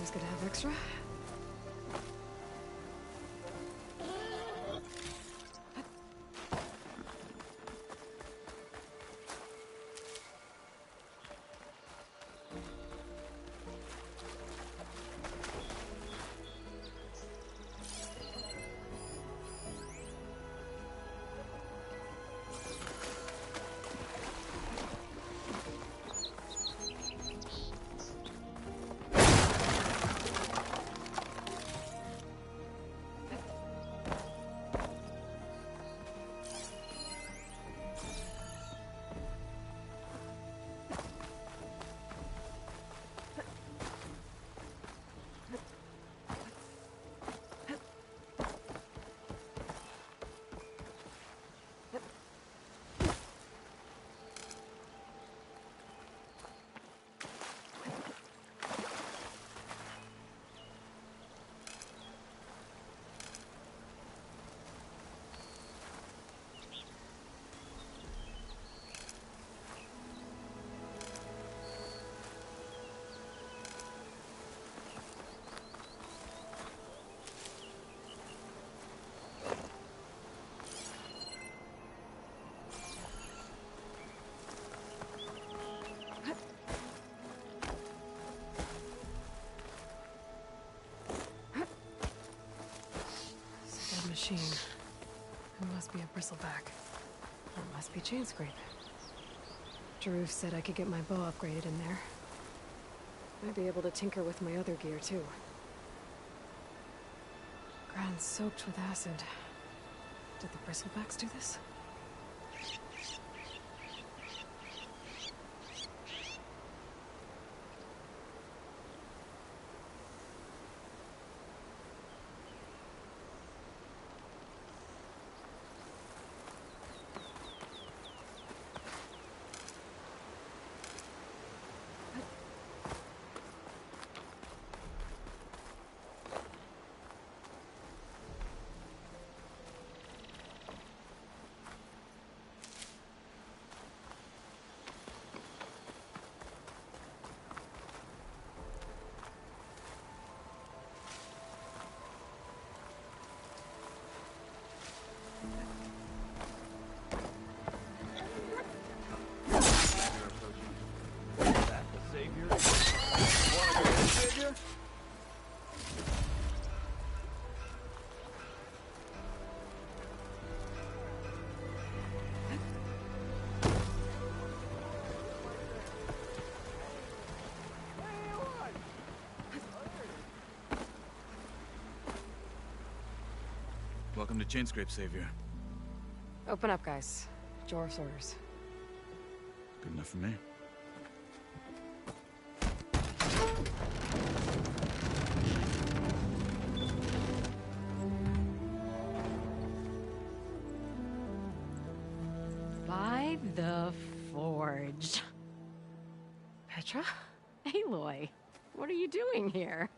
Always good to have extra. Machine. It must be a bristleback. It must be chain scrape. Jaruf said I could get my bow upgraded in there. Might be able to tinker with my other gear, too. Ground soaked with acid. Did the bristlebacks do this? Welcome to Chainscrape, Savior. Open up, guys. Jor's orders. Good enough for me. By the Forge. Petra? Aloy, what are you doing here?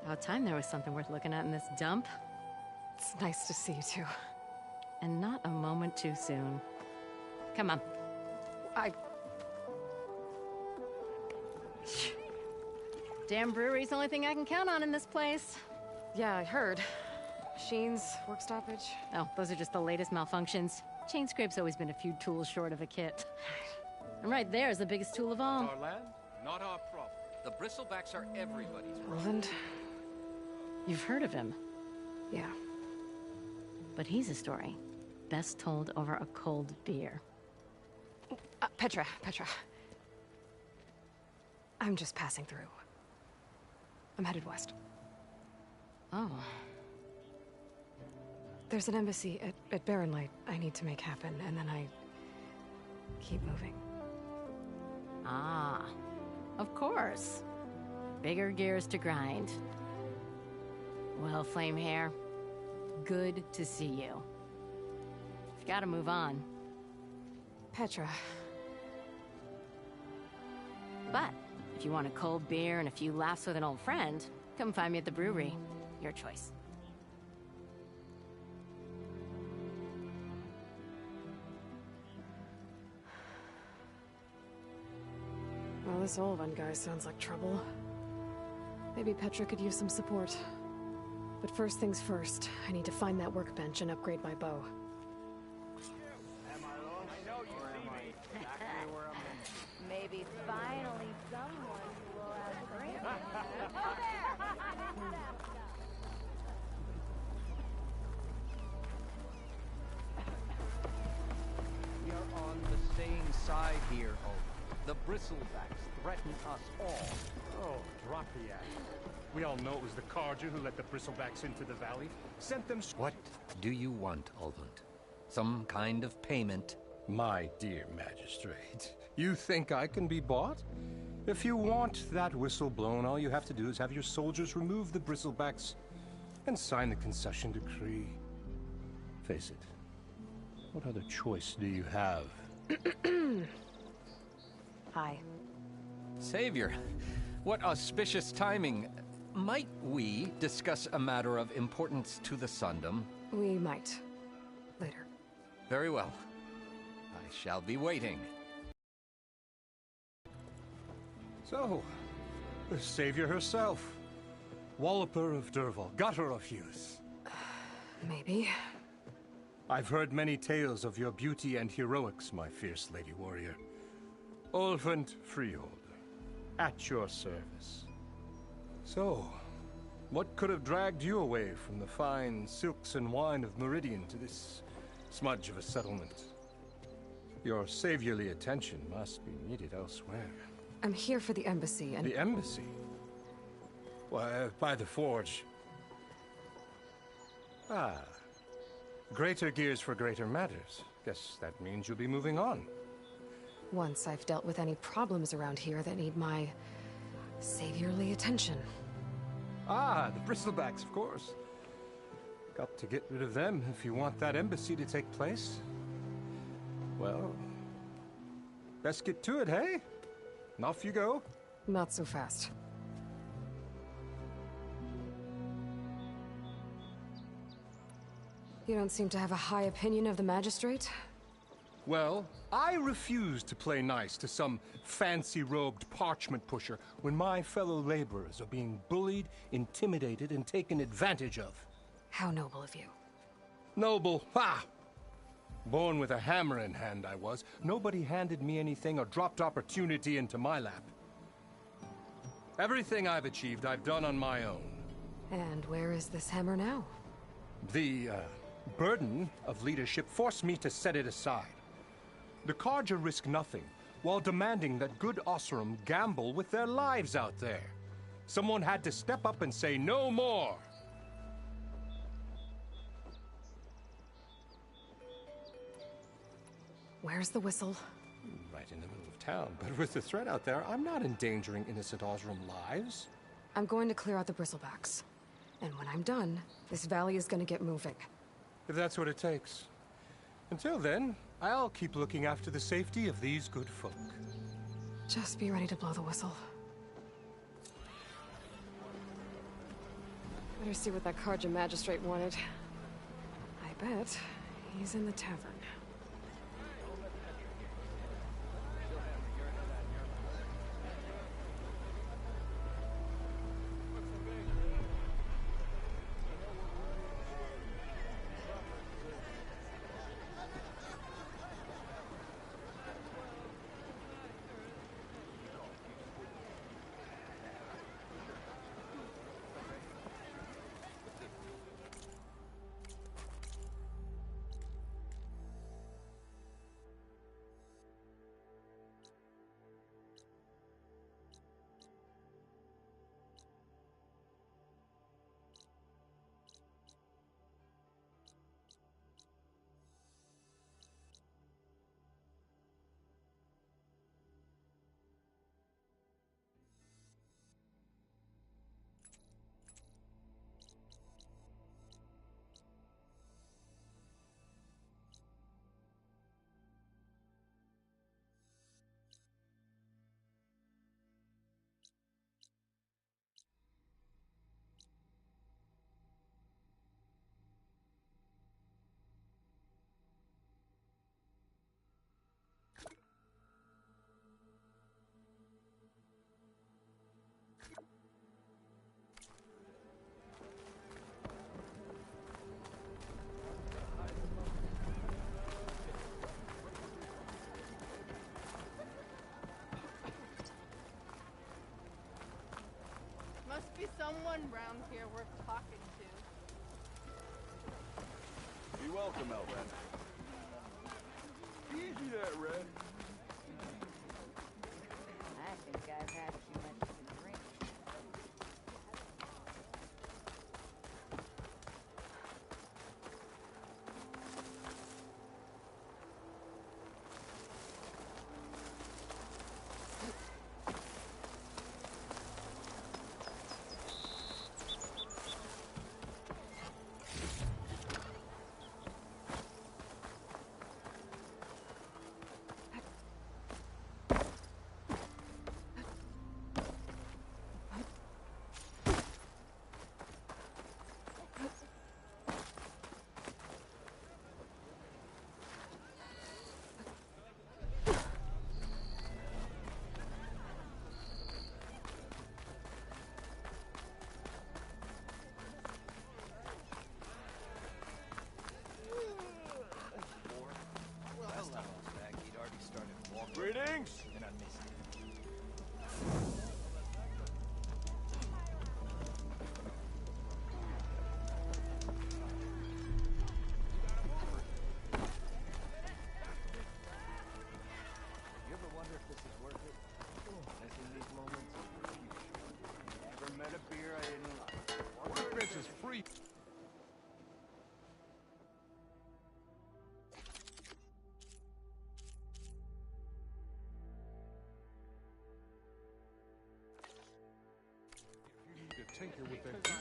About time there was something worth looking at in this dump. It's nice to see you, too. And not a moment too soon. Come on. Damn brewery's the only thing I can count on in this place. Yeah, I heard. Machines, work stoppage. Oh, those are just the latest malfunctions. Chainscrape's always been a few tools short of a kit. And right there is the biggest tool of all. Our land, not our problem. The bristlebacks are everybody's problem. Roland? You've heard of him. Yeah. But he's a story best told over a cold beer. Petra. I'm just passing through. I'm headed west. Oh. There's an embassy at Barren Light I need to make happen, and then I keep moving. Ah. Of course. Bigger gears to grind. Well, Flamehair, good to see you. You've got to move on. Petra. But if you want a cold beer and a few laughs with an old friend, come find me at the brewery. Your choice. Well, this Olvan guy sounds like trouble. Maybe Petra could use some support. But first things first, I need to find that workbench and upgrade my bow. Maybe finally someone will outgrade me. We are on the same side here, Hope. The bristlebacks threaten us all. Oh, drop the act. We all know it was the Carja who let the bristlebacks into the valley. Sent them... What do you want, Olvund? Some kind of payment? My dear magistrate, you think I can be bought? If you want that whistle blown, all you have to do is have your soldiers remove the bristlebacks and sign the concession decree. Face it, what other choice do you have? Hi. Savior, what auspicious timing. Might we discuss a matter of importance to the Sundom? We might. Later. Very well. I shall be waiting. So, the savior herself. Walloper of Derval, gutter of youth. Maybe. I've heard many tales of your beauty and heroics, my fierce lady warrior. Olfant Freehold, at your service. So, what could have dragged you away from the fine silks and wine of Meridian to this smudge of a settlement? Your saviorly attention must be needed elsewhere. I'm here for the embassy and... The embassy? Why, by the forge. Ah. Greater gears for greater matters. Guess that means you'll be moving on. Once I've dealt with any problems around here that need my saviorly attention. Ah, the bristlebacks, of course. Got to get rid of them if you want that embassy to take place. Well, best get to it, hey? And off you go. Not so fast. You don't seem to have a high opinion of the magistrate? Well, I refuse to play nice to some fancy-robed parchment pusher when my fellow laborers are being bullied, intimidated, and taken advantage of. How noble of you. Noble, ha! Born with a hammer in hand, I was. Nobody handed me anything or dropped opportunity into my lap. Everything I've achieved, I've done on my own. And where is this hammer now? The, burden of leadership forced me to set it aside. The Carja risk nothing, while demanding that good Osseram gamble with their lives out there. Someone had to step up and say no more. Where's the whistle? Right in the middle of town, but with the threat out there, I'm not endangering innocent Osseram lives. I'm going to clear out the bristlebacks. And when I'm done, this valley is going to get moving. If that's what it takes. Until then, I'll keep looking after the safety of these good folk. Just be ready to blow the whistle. Better see what that Carja magistrate wanted. I bet he's in the tavern. someone round here worth talking to. Be welcome, Red. Easy there, Red. I think I've had too much to drink. Last time I was back, he'd already started walking. Greetings! And I missed it. You ever wonder if this is worth it? As in these moments, Never met a beer I didn't like. Workbench is free. If you need to tinker with that gear.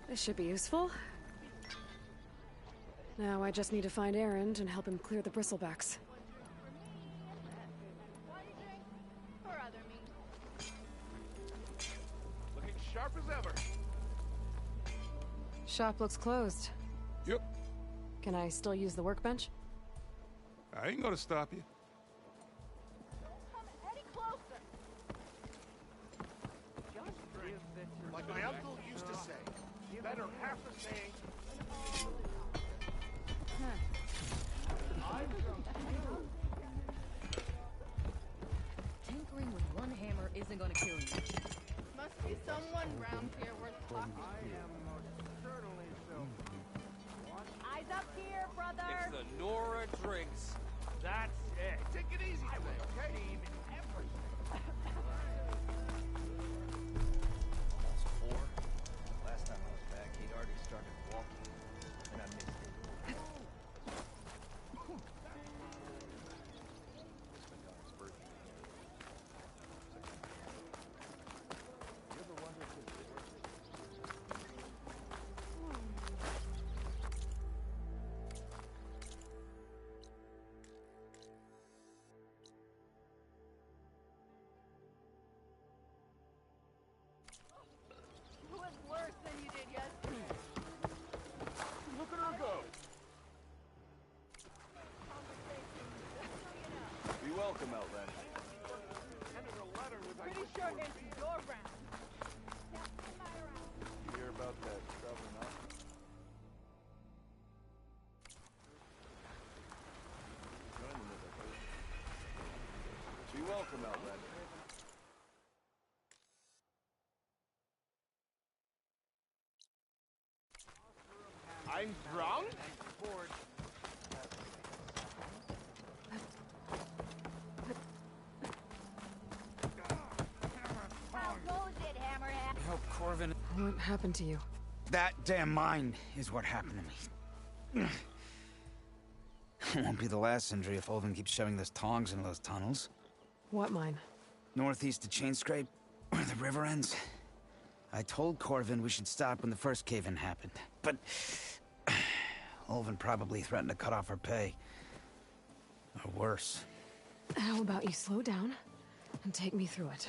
This should be useful. Now I just need to find Erend and help him clear the bristlebacks. Or other meat. Looking sharp as ever. Shop looks closed. Yep. Can I still use the workbench? I ain't gonna stop you. Come any closer. Like my uncle used to say, better half a saying. Tinkering with one hammer isn't gonna kill you. Must be someone round here worth talking to. I am most certainly so. Eyes up here, brother! it's the Nora Drinks. That's it. Take it easy, okay? Almost 4. Last time I was back, he'd already started walking. And I missed it. This Madonna's virgin again. welcome, Outlander. Pretty sure it's your round. You hear about that traveling up? Join them with it. Be welcome, Outlander. I'm drunk? How goes it, Hammerhead? I hope Corvin... What happened to you? That damn mine is what happened to me. It won't be the last injury if Olvin keeps shoving those tongs into those tunnels. What mine? Northeast of Chainscrape, where the river ends. I told Corvin we should stop when the first cave-in happened, but... Olvin probably threatened to cut off her pay. Or worse. How about you slow down and take me through it?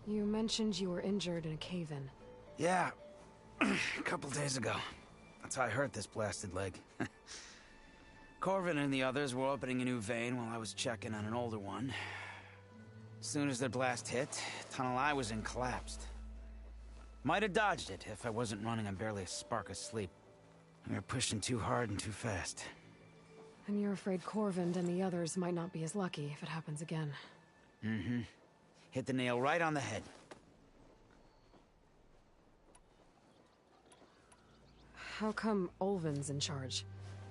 You mentioned you were injured in a cave-in. Yeah, a couple days ago. That's how I hurt this blasted leg. Corvin and the others were opening a new vein while I was checking on an older one. As soon as their blast hit, the tunnel I was in collapsed. Might have dodged it if I wasn't running on barely a spark of sleep. We were pushing too hard and too fast. And you're afraid Corvind and the others might not be as lucky if it happens again. Mm-hmm. Hit the nail right on the head. How come Olvin's in charge?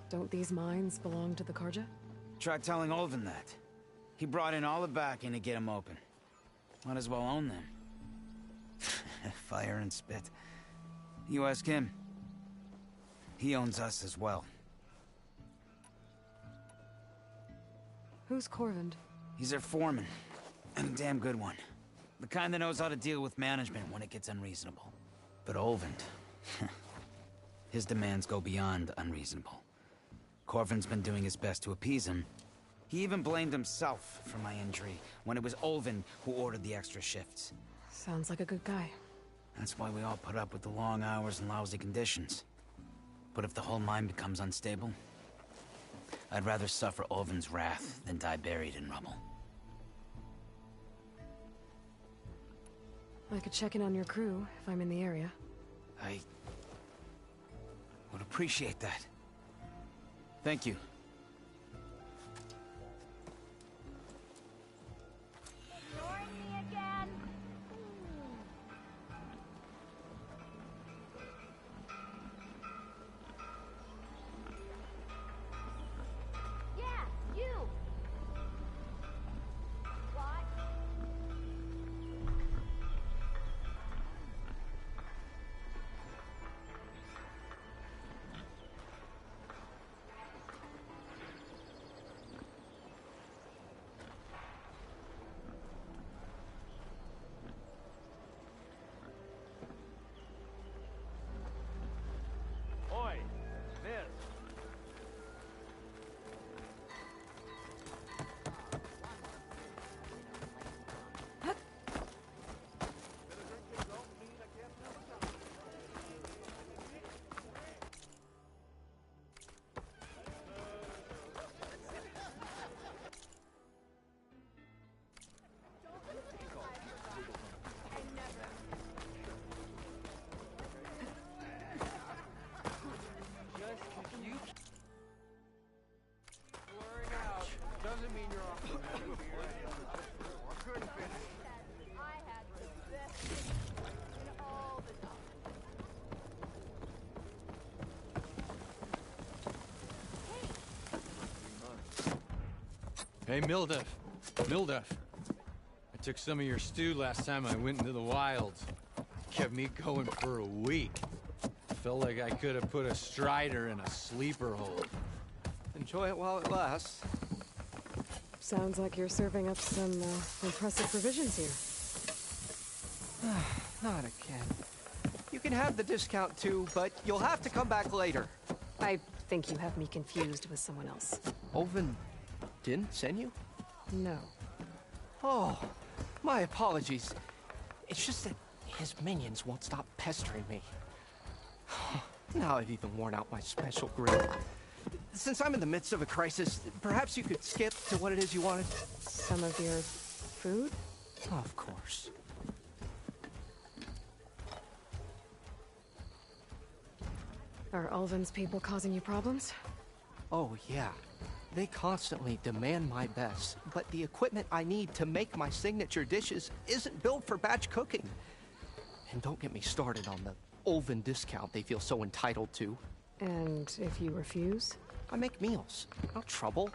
Don't these mines belong to the Karja? Try telling Olvin that. He brought in all the backing to get them open. Might as well own them. Fire and spit. You ask him. He owns us as well. Who's Corvind? He's their foreman. And a damn good one. The kind that knows how to deal with management when it gets unreasonable. But Olvind... his demands go beyond unreasonable. Corvin's been doing his best to appease him. He even blamed himself for my injury when it was Olvin who ordered the extra shifts. Sounds like a good guy. That's why we all put up with the long hours and lousy conditions. But if the whole mine becomes unstable, I'd rather suffer Olvin's wrath than die buried in rubble. I could check in on your crew if I'm in the area. I would appreciate that. Thank you. Ignoring me again? Yeah, you! What? Oi, miss. Just you blurring out doesn't mean you're off the map. Couldn't finish. I had the best in all the time. Hey, Mildef. Mildef. I took some of your stew last time I went into the wilds. Kept me going for a week. Felt like I could have put a strider in a sleeper hold. Enjoy it while it lasts. Sounds like you're serving up some impressive provisions here. Not again. You can have the discount too, but you'll have to come back later. I think you have me confused with someone else. Olvin didn't send you? No. Oh, my apologies. It's just that his minions won't stop pestering me. Now I've even worn out my special grip. Since I'm in the midst of a crisis, perhaps you could skip to what it is you wanted? Some of your food? Of course. Are Ulvin's people causing you problems? Oh, yeah. They constantly demand my best, but the equipment I need to make my signature dishes isn't built for batch cooking. And don't get me started on the Ulvin discount they feel so entitled to. And if you refuse? I make meals. No trouble.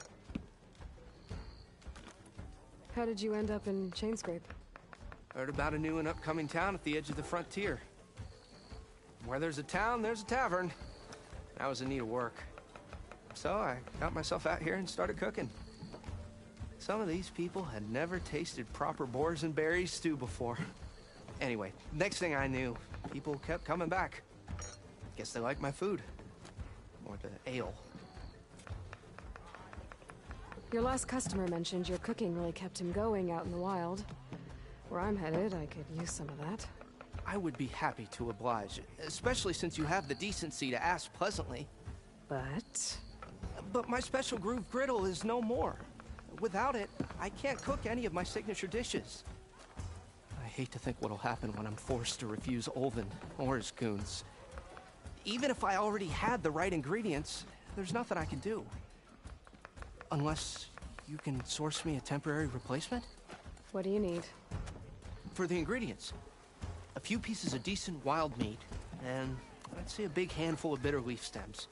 How did you end up in Chainscrape? Heard about a new and upcoming town at the edge of the frontier. Where there's a town, there's a tavern. I was in need of work. So I got myself out here and started cooking. Some of these people had never tasted proper boars and berries stew before. Anyway, next thing I knew, people kept coming back. Guess they liked my food. Or the ale. Your last customer mentioned your cooking really kept him going out in the wild. Where I'm headed, I could use some of that. I would be happy to oblige, especially since you have the decency to ask pleasantly. But my special groove griddle is no more. Without it, I can't cook any of my signature dishes. I hate to think what'll happen when I'm forced to refuse Ulvin or his goons. Even if I already had the right ingredients, there's nothing I can do. Unless you can source me a temporary replacement? What do you need? For the ingredients, a few pieces of decent wild meat, and I'd say a big handful of bitter leaf stems.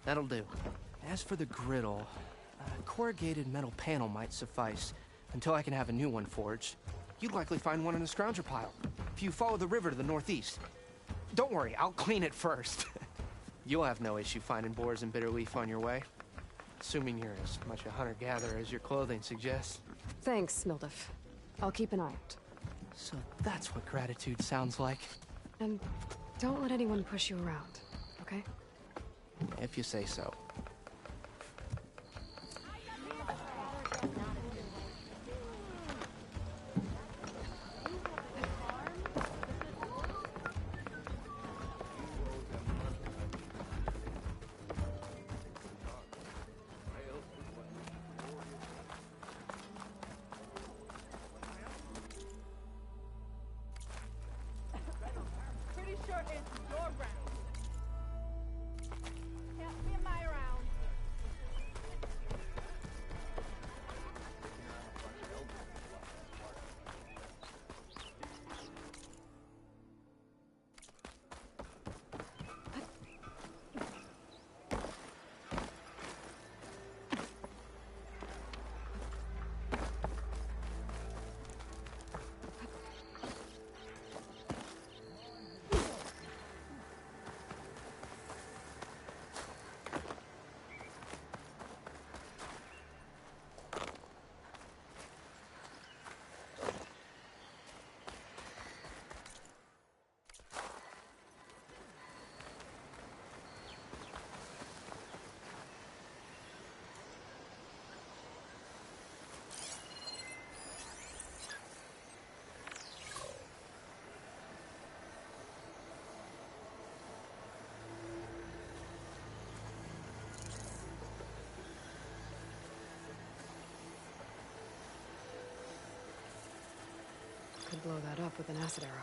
That'll do. As for the griddle, a corrugated metal panel might suffice until I can have a new one forged. You'd likely find one in a scrounger pile if you follow the river to the northeast. Don't worry, I'll clean it first. You'll have no issue finding boars and bitter leaf on your way. Assuming you're as much a hunter-gatherer as your clothing suggests. Thanks, Mildef. I'll keep an eye out. So that's what gratitude sounds like. And don't let anyone push you around, okay? If you say so. Pretty sure it's your round. Help me in my round. Could blow that up with an acid arrow.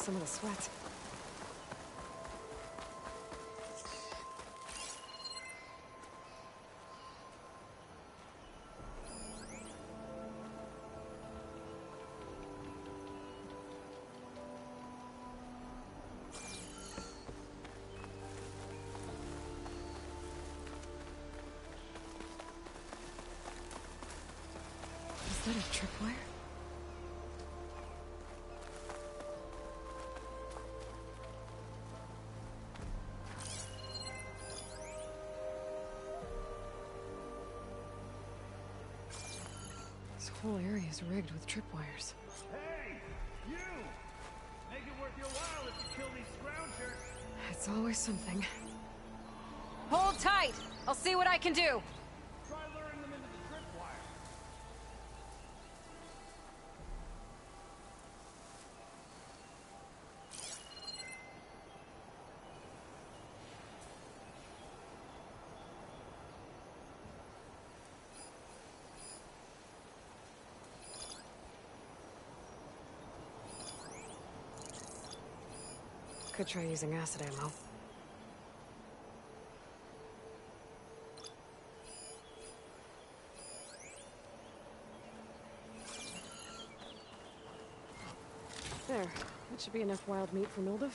some of the sweat. Is that a tripwire? This whole area is rigged with tripwires. Hey, you! Make it worth your while if you kill these scroungers. It's always something. Hold tight! I'll see what I can do! Try luring them into the tripwire. Could try using acid ammo. There. That should be enough wild meat for Mildev.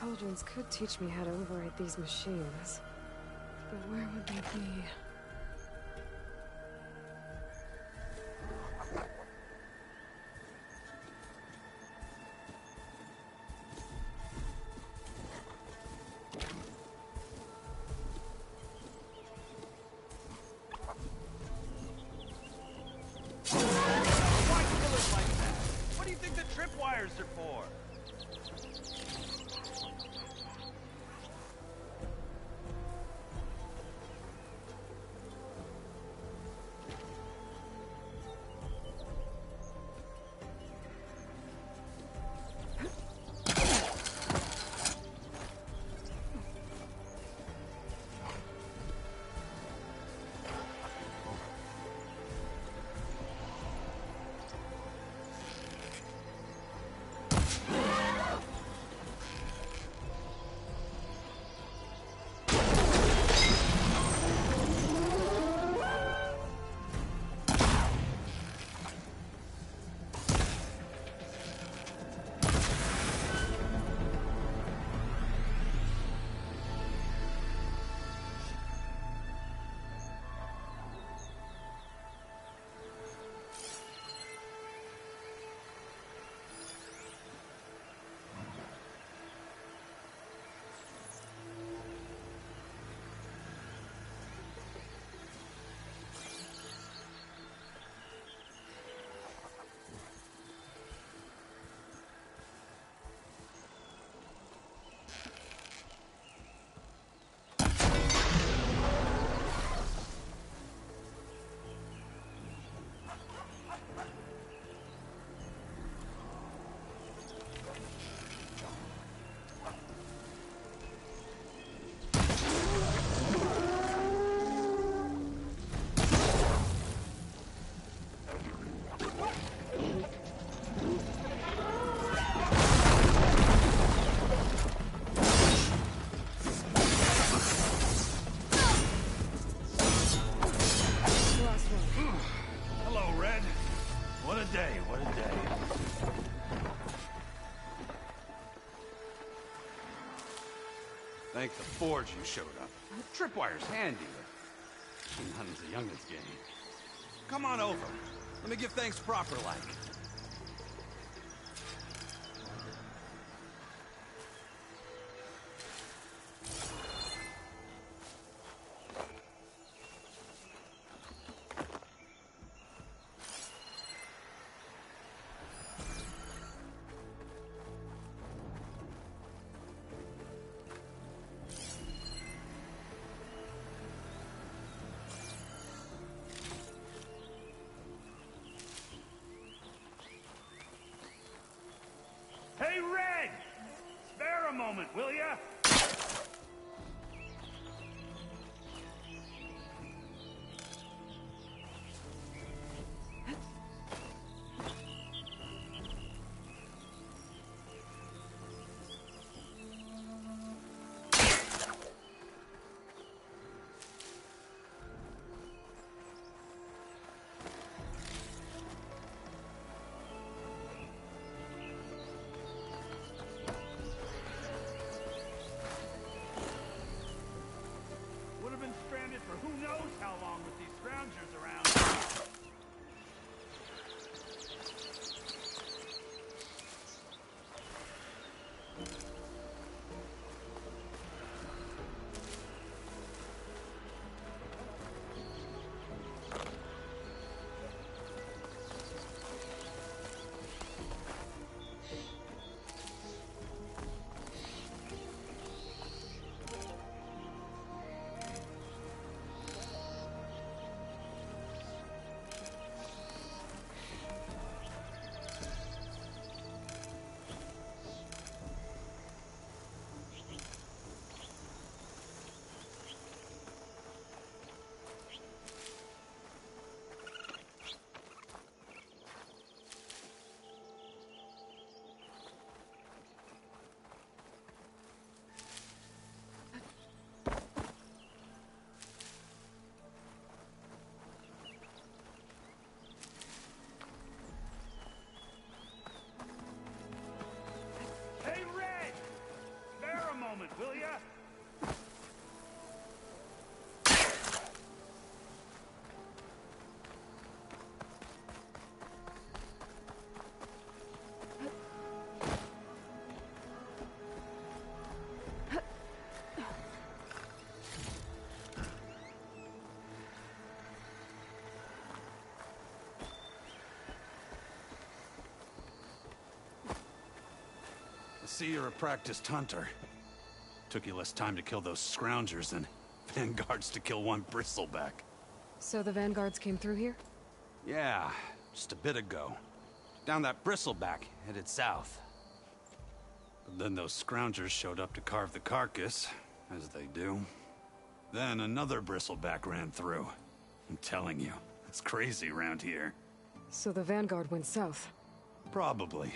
Cauldrons could teach me how to override these machines. But where would they be? Why kill it like that? What do you think the tripwires are for? Thank the Forge you showed up. Tripwire's handy, but none is the youngest game. Come on over. Let me give thanks proper like. moment, will ya? For who knows how long with these scroungers around. Will ya? I see you're a practiced hunter. Took you less time to kill those scroungers than vanguards to kill one bristleback. So the vanguards came through here? Yeah, just a bit ago. Down that bristleback, headed south. But then those scroungers showed up to carve the carcass, as they do. Then another bristleback ran through. I'm telling you, it's crazy around here. So the vanguard went south? Probably.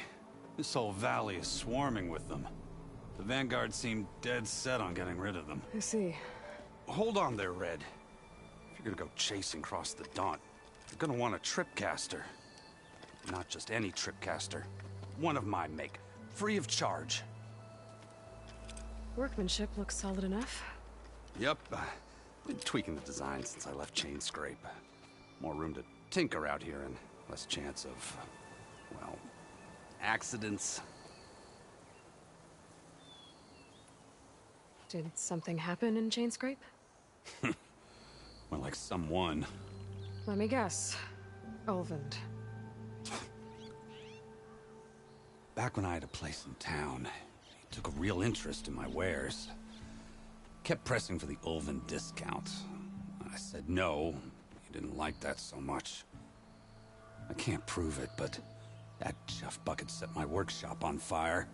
This whole valley is swarming with them. The vanguard seemed dead set on getting rid of them. I see. Hold on there, Red. If you're gonna go chasing across the Daunt, you're gonna want a tripcaster. Not just any tripcaster. One of my make. Free of charge. Workmanship looks solid enough. Yep. Been tweaking the design since I left Chain Scrape. More room to tinker out here and less chance of, well, accidents. Did something happen in Chain Scrape? More like someone. Let me guess. Ulvund. Back when I had a place in town, he took a real interest in my wares. Kept pressing for the Ulvund discount. I said no. He didn't like that so much. I can't prove it, but that chuff bucket set my workshop on fire.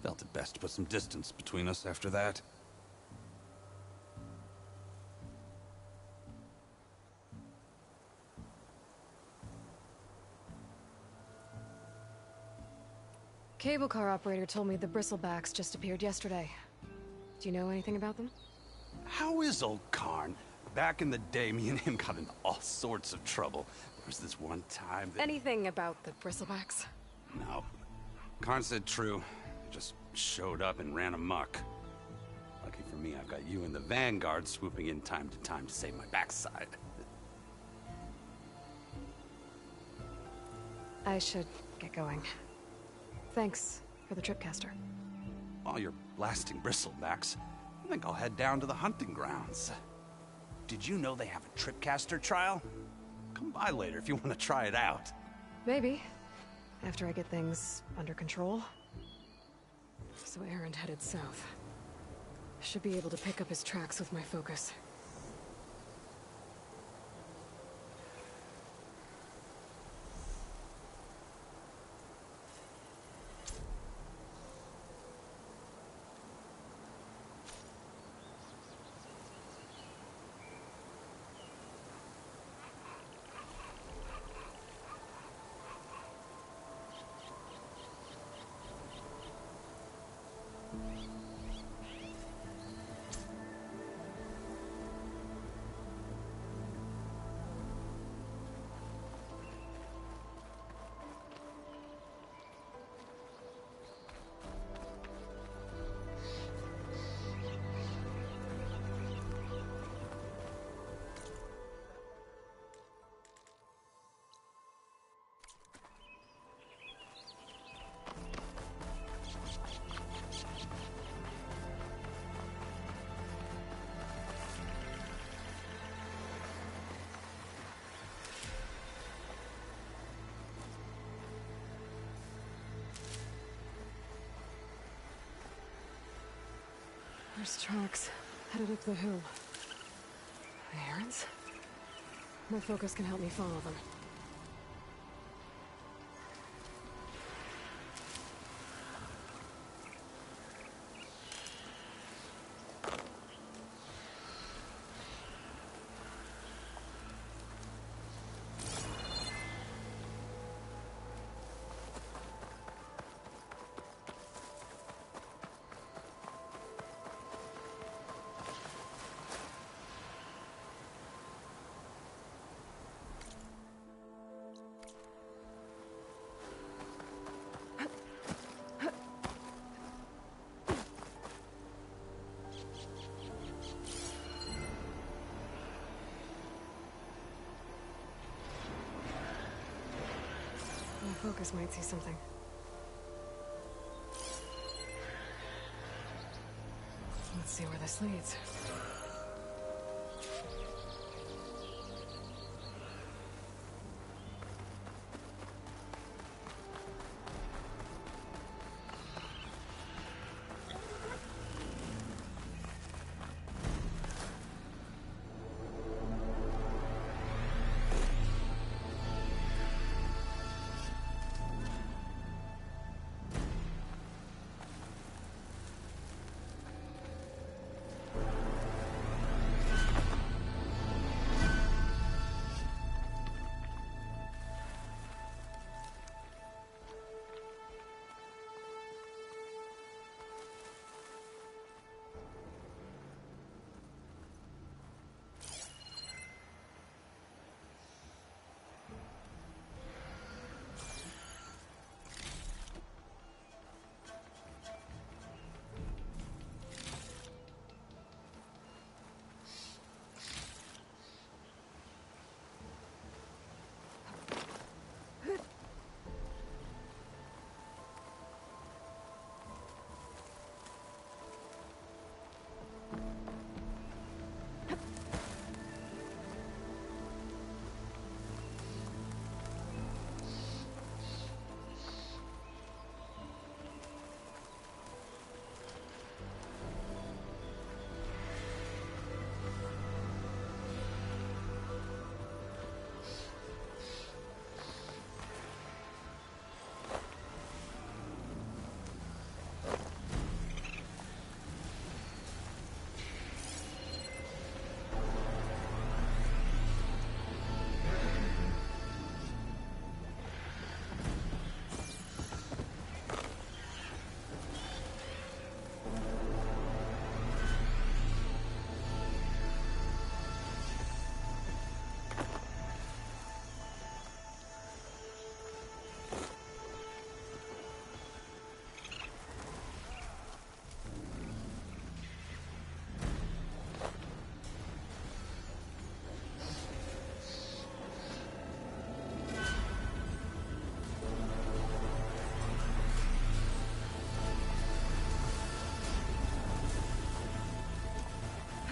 Felt it best to put some distance between us after that. Cable car operator told me the bristlebacks just appeared yesterday. Do you know anything about them? How is old Karn? Back in the day, me and him got into all sorts of trouble. There was this one time that... Anything about the bristlebacks? No. Karn said true. Just showed up and ran amok. Lucky for me, I've got you and the Vanguard swooping in time to save my backside. I should get going. Thanks for the tripcaster. While you're blasting bristlebacks, I think I'll head down to the hunting grounds. Did you know they have a tripcaster trial? Come by later if you want to try it out. Maybe. After I get things under control. So Erend headed south. Should be able to pick up his tracks with my focus. There's tracks headed up the hill. The errands? My focus can help me follow them. My focus might see something. Let's see where this leads.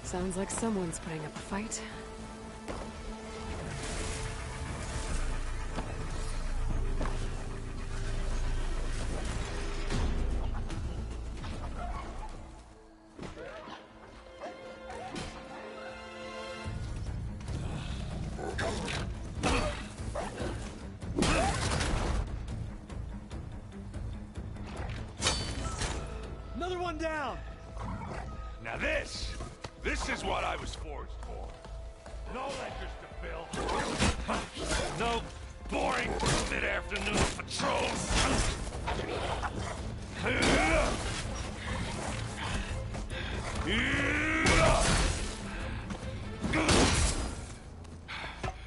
Sounds like someone's putting up a fight. Another one down! Now this is what I was forged for. No ledgers to fill. No boring mid-afternoon patrols.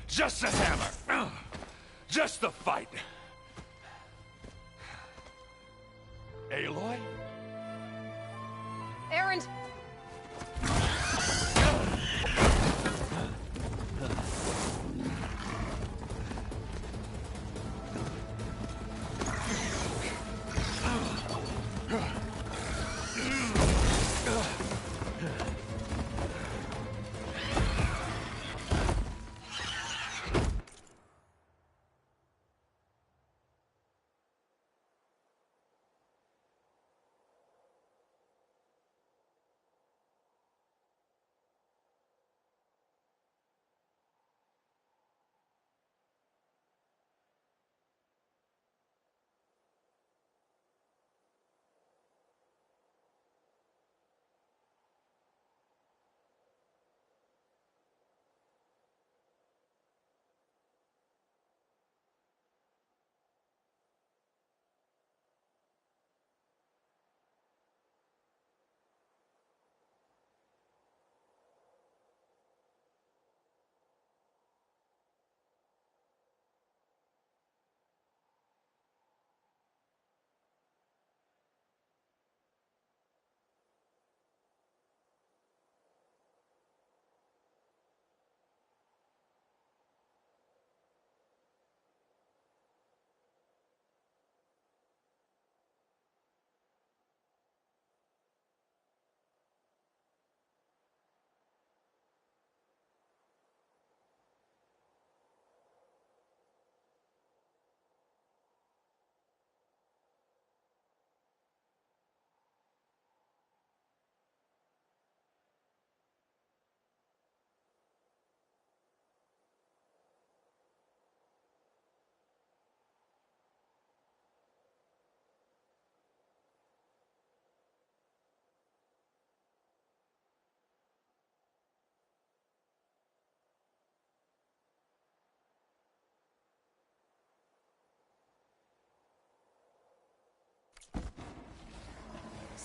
Just a hammer. Just the fight. Aloy? Errand!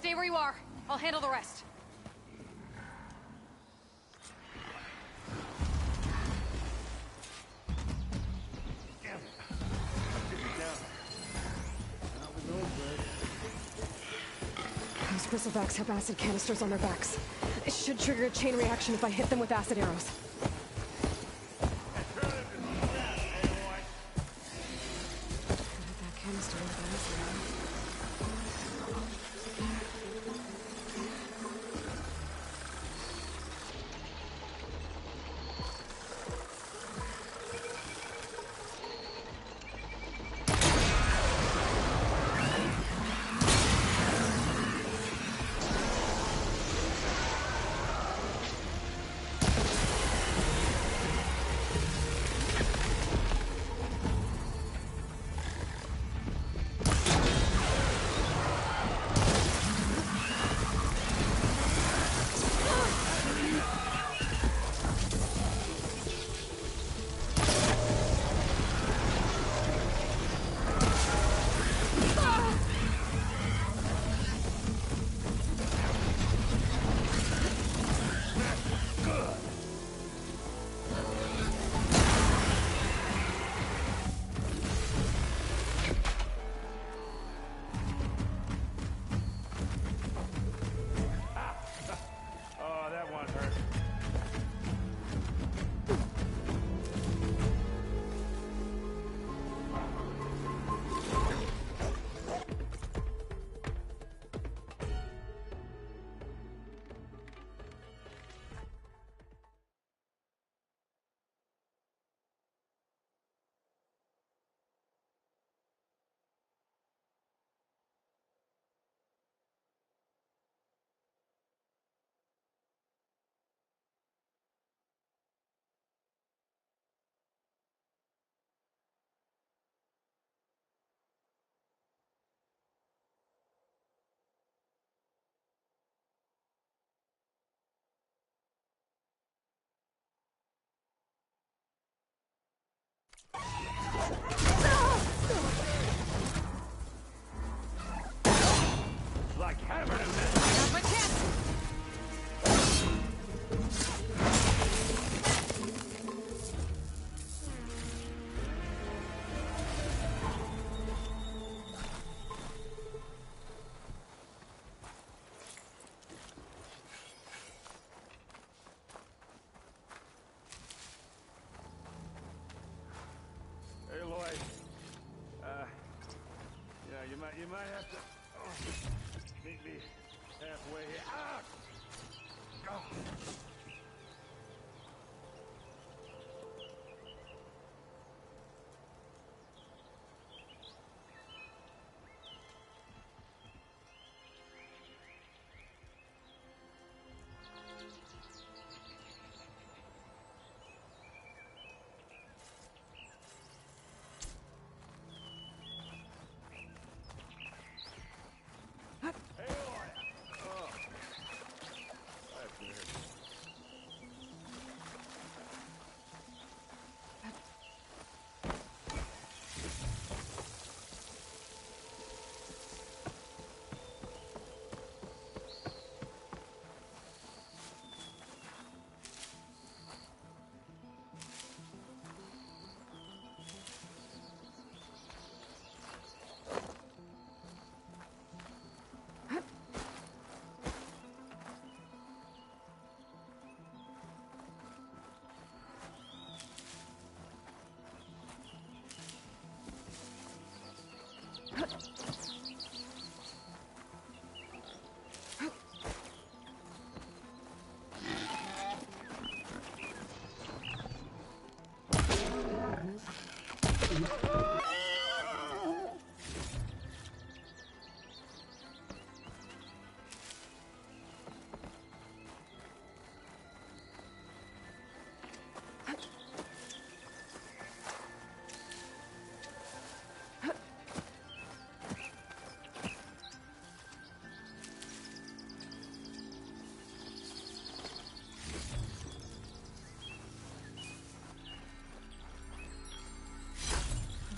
Stay where you are. I'll handle the rest. Damn it. Get me down. That was no good. Those bristlebacks have acid canisters on their backs. It should trigger a chain reaction if I hit them with acid arrows. That canister with the acid arrow. Oh, that one hurt. Like hammered him. Now's my chance! Hey, Lloyd. You might have to meet me halfway here. Ah! Oh.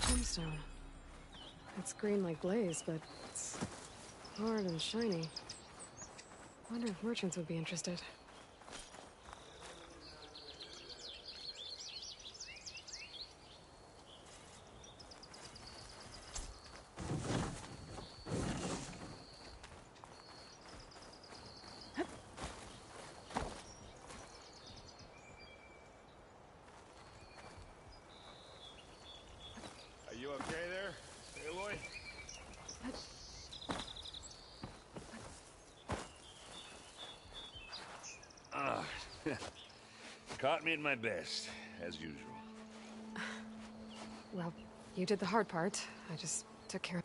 Gemstone. It's green like glaze, but it's hard and shiny. Wonder if merchants would be interested. Are you okay there, Aloy? Ah, caught me at my best, as usual. Well, you did the hard part. I just took care of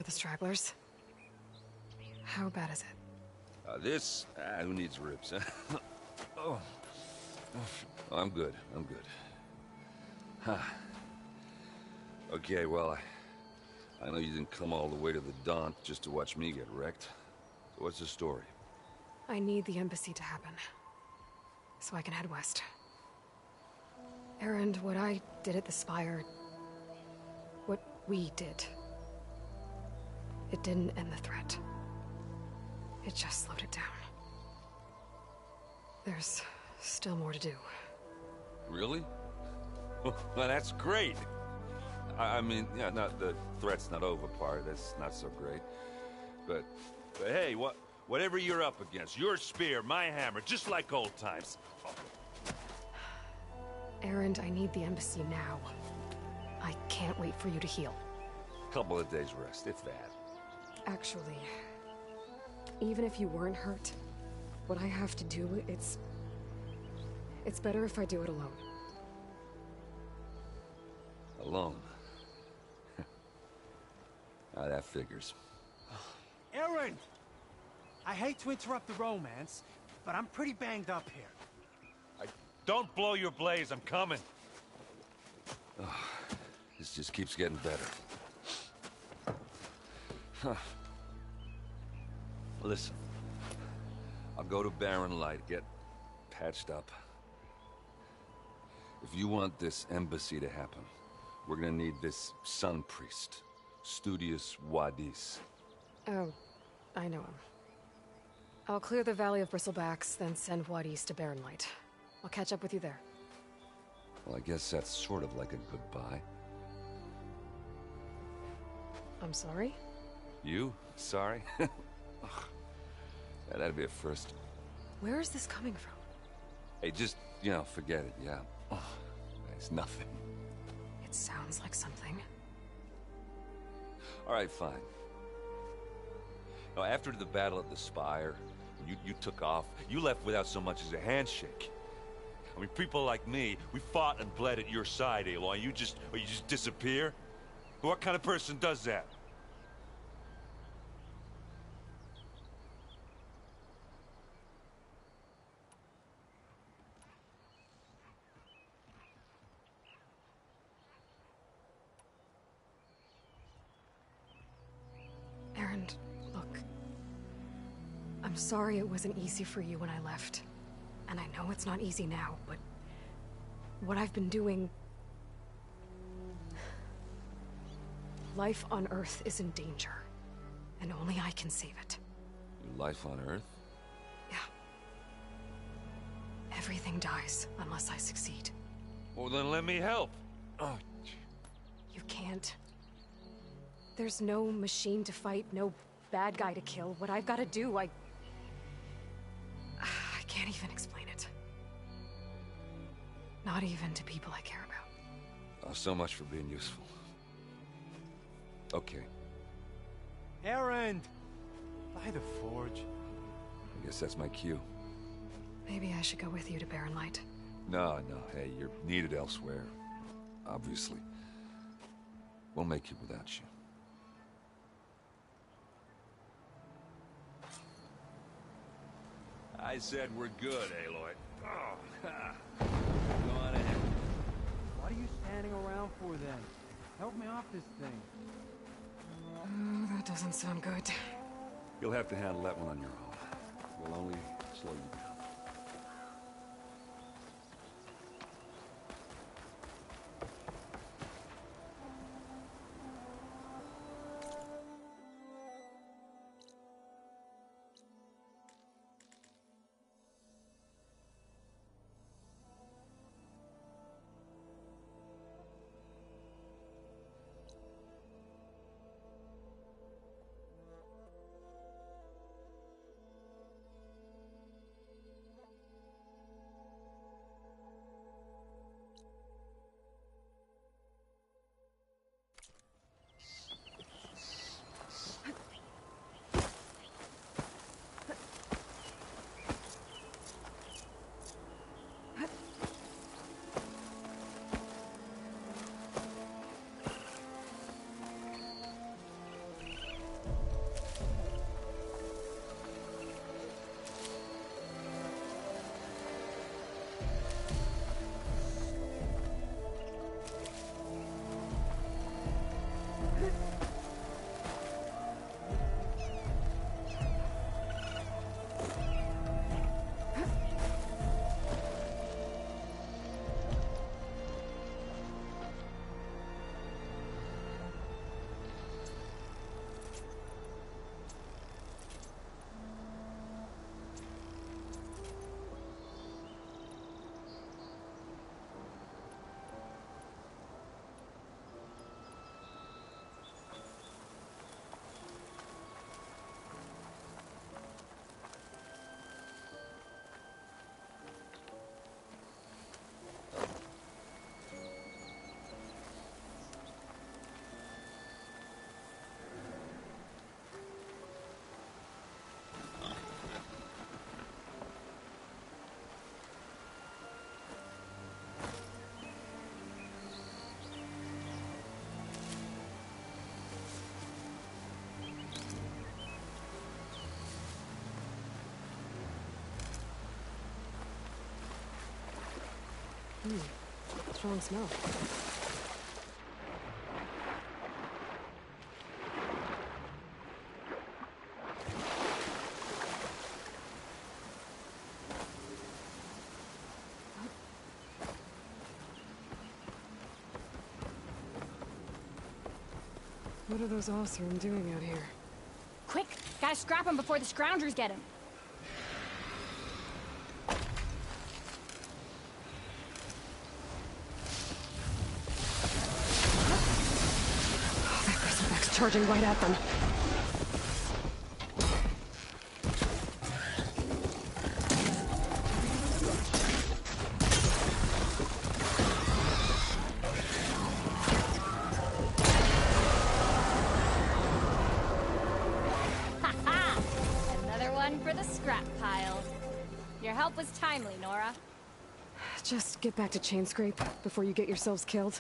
the stragglers. How bad is it? Who needs ribs, huh? Oh. I'm good, I'm good. Huh. Okay, well, I know you didn't come all the way to the Daunt just to watch me get wrecked. So what's the story? I need the embassy to happen, so I can head west. Erend, what I did at the Spire... what we did... it didn't end the threat. It just slowed it down. There's still more to do. Really? Well, that's great. I mean, yeah, not the threat's not over part. That's not so great. But hey, whatever you're up against, your spear, my hammer, just like old times. Erend, I need the embassy now. I can't wait for you to heal. Couple of days rest, if that. Actually, even if you weren't hurt, what I have to do, it's better if I do it alone. Alone? Ah, that figures. Aaron! I hate to interrupt the romance, but I'm pretty banged up here. Don't blow your blaze, I'm coming. Oh, this just keeps getting better. Huh. Listen, I'll go to Barren Light, get patched up. If you want this embassy to happen, we're gonna need this sun priest, Studius Wadis. Oh, I know him. I'll clear the Valley of Bristlebacks, then send Wadis to Barren Light. I'll catch up with you there. Well, I guess that's sort of like a goodbye. I'm sorry? You? Sorry? Ugh. Yeah, that'd be a first. Where is this coming from? Hey, just, forget it, yeah. Ugh. It's nothing. It sounds like something. All right, fine. Now, after the battle at the Spire, you took off. You left without so much as a handshake. I mean, people like me, we fought and bled at your side, Aloy. You just disappear? What kind of person does that? Erend, look. I'm sorry it wasn't easy for you when I left. And I know it's not easy now, but... what I've been doing... life on Earth is in danger. And only I can save it. Your life on Earth? Yeah. Everything dies unless I succeed. Well, then let me help. Oh. You can't. There's no machine to fight, no bad guy to kill. What I've got to do, I can't even explain it. Not even to people I care about. Oh, so much for being useful. Okay. Aaron! By the forge. I guess that's my cue. Maybe I should go with you to Barren Light. No, hey, you're needed elsewhere. Obviously. We'll make it without you. I said we're good, Aloy. Oh, ha. Go on ahead. What are you standing around for then? Help me off this thing. Oh, that doesn't sound good. You'll have to handle that one on your own. We'll only slow you down. Strong smell. What are those Oseram doing out here? Quick! Gotta scrap him before the scroungers get him. Oh, that bristleback's charging right at them. For the scrap pile. Your help was timely, Nora. Just get back to Chainscrape before you get yourselves killed.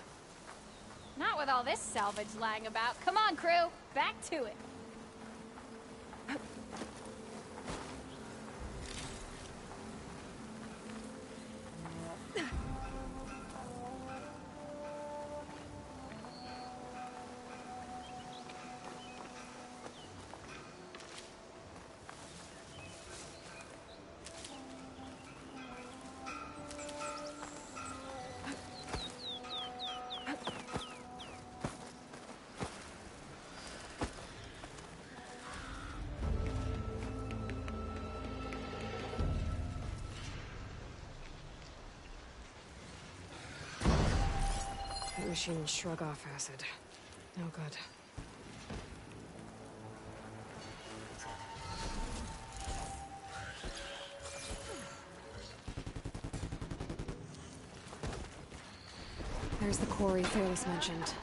Not with all this salvage lying about. Come on, crew. Back to it. That machine will shrug off acid. No good. There's the quarry Thalos mentioned.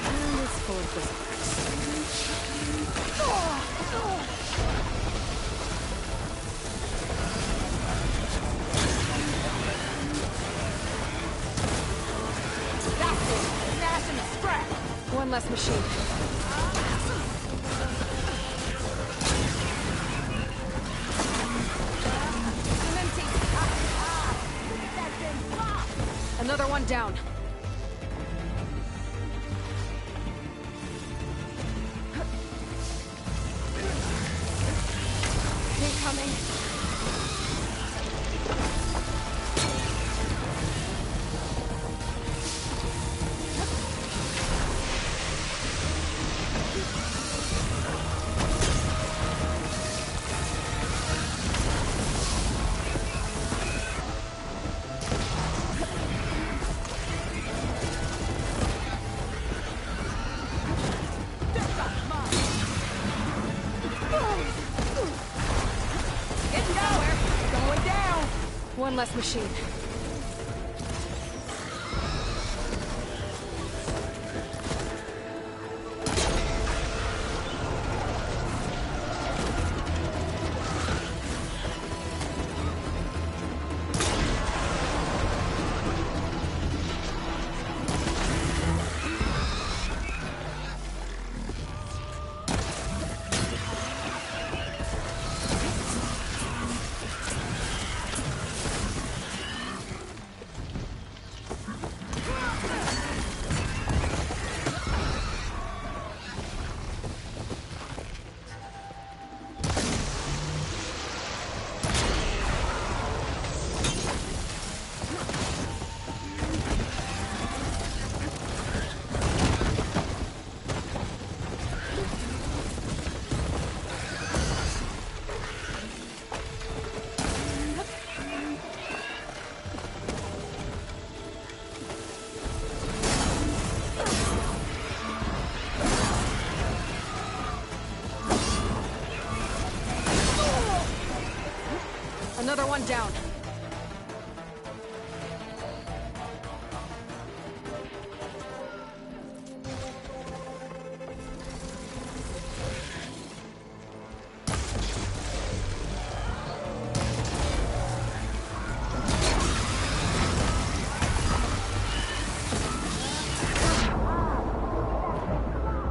And it's full of One less machine. Another one down. Incoming. One less machine. Another one down.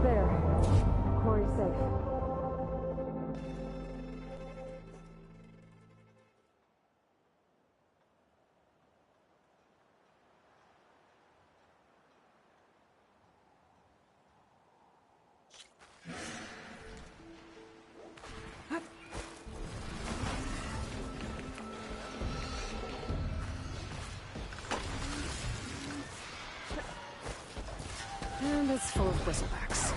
There. Quarry's safe. And it's full of bristlebacks.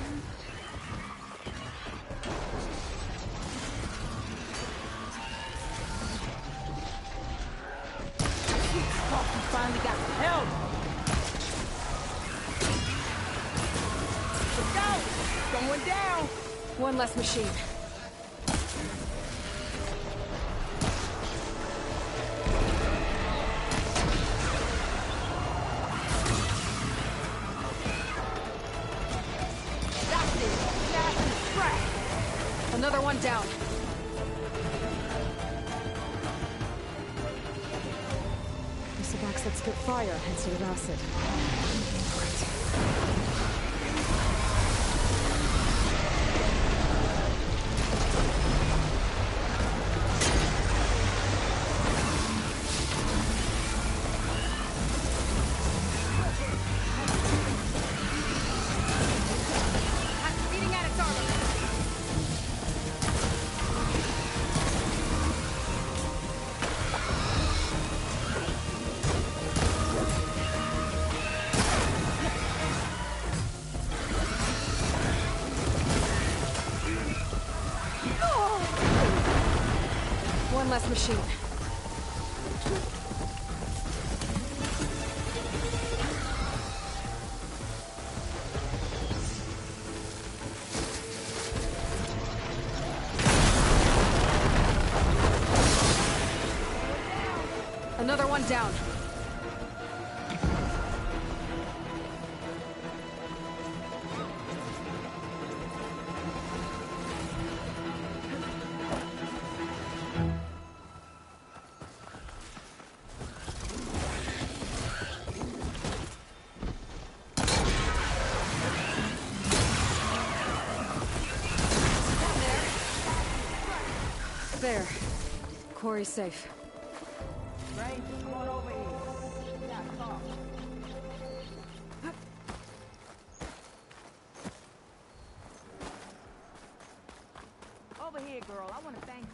You finally got some help. Let's go! Going down! One less machine. That's it! Fast and fresh! Another one down. Bristlebacks that spit fire instead of acid. Beating at its armor. One less machine. Another one down. There. Quarry's safe. Ranger, come on over here. We gotta talk. Over here, girl. I want to thank you.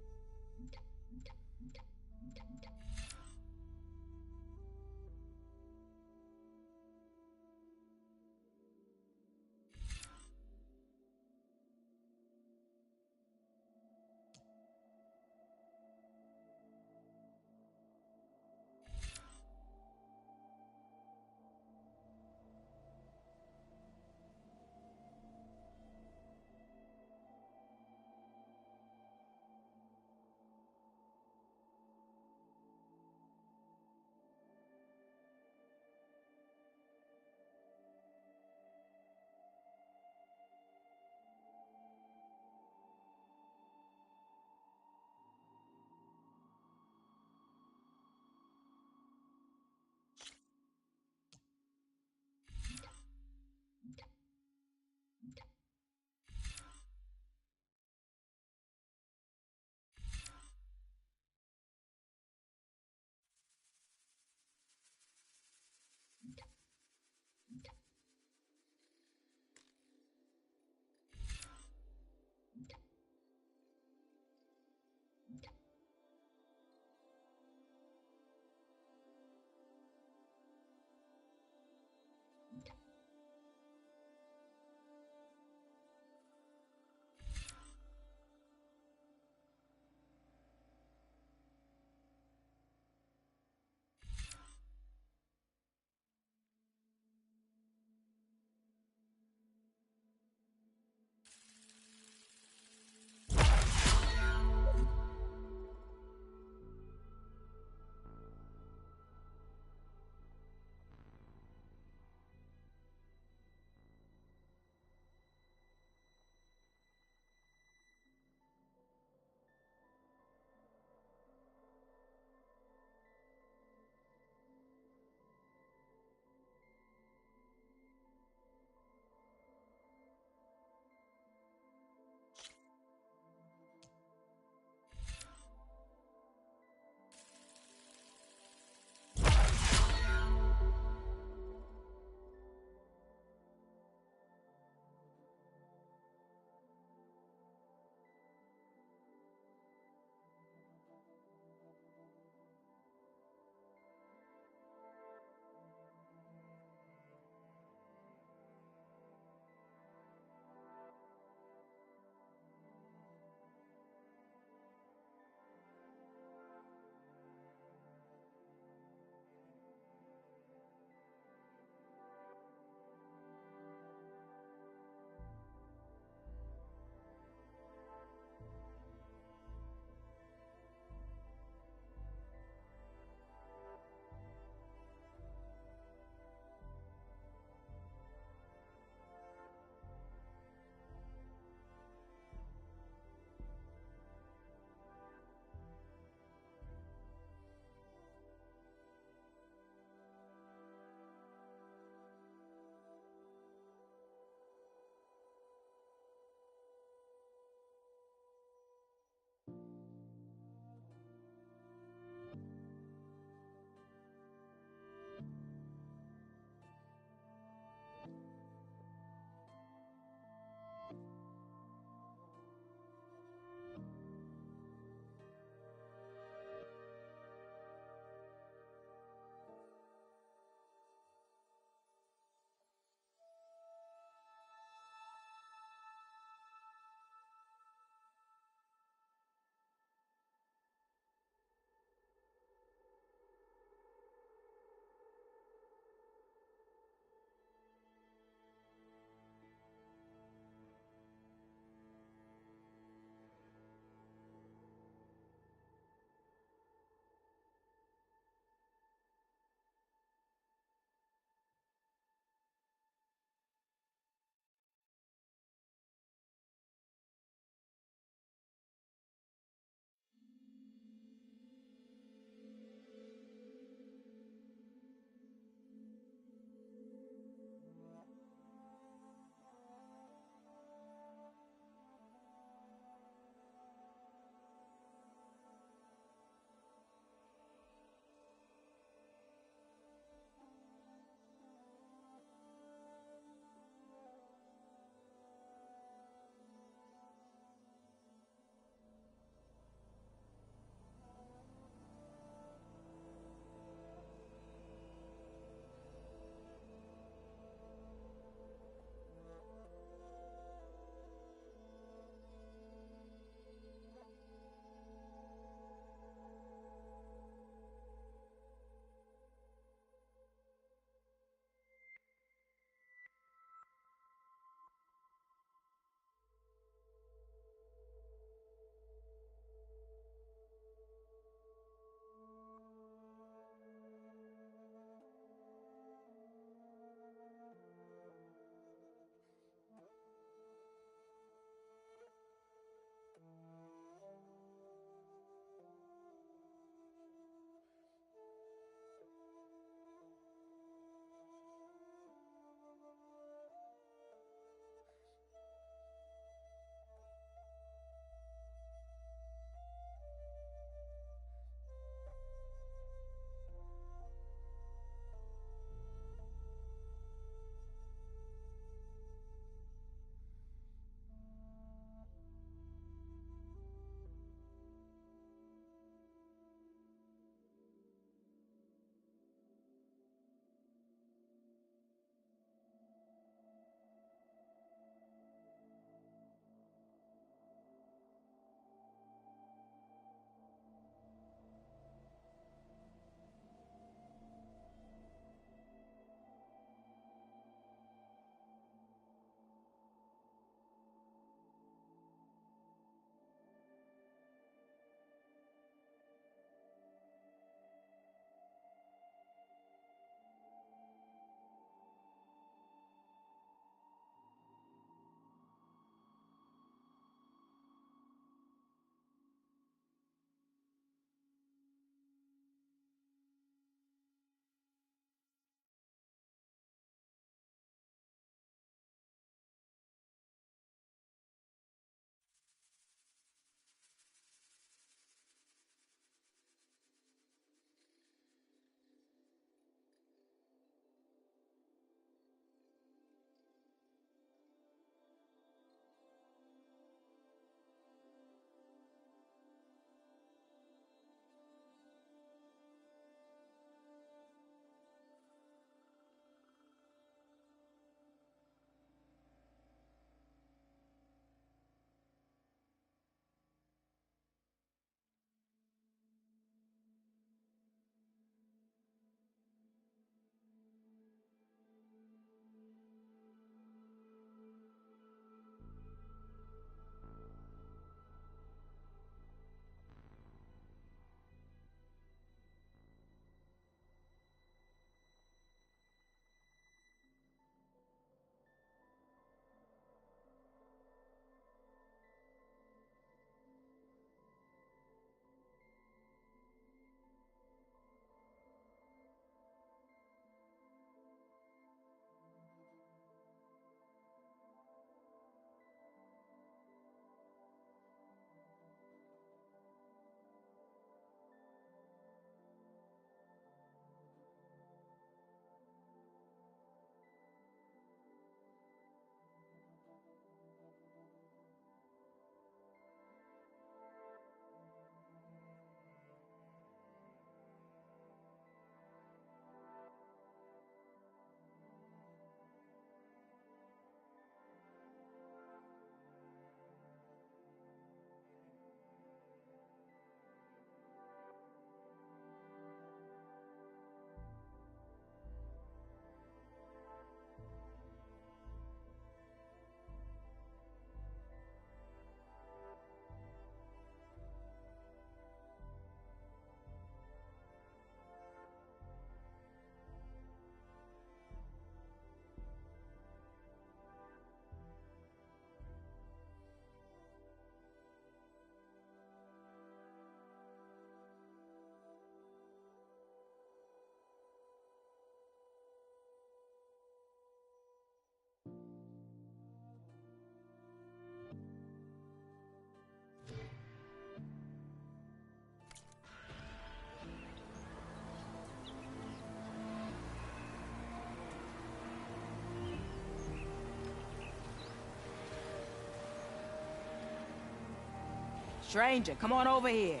Stranger, come on over here.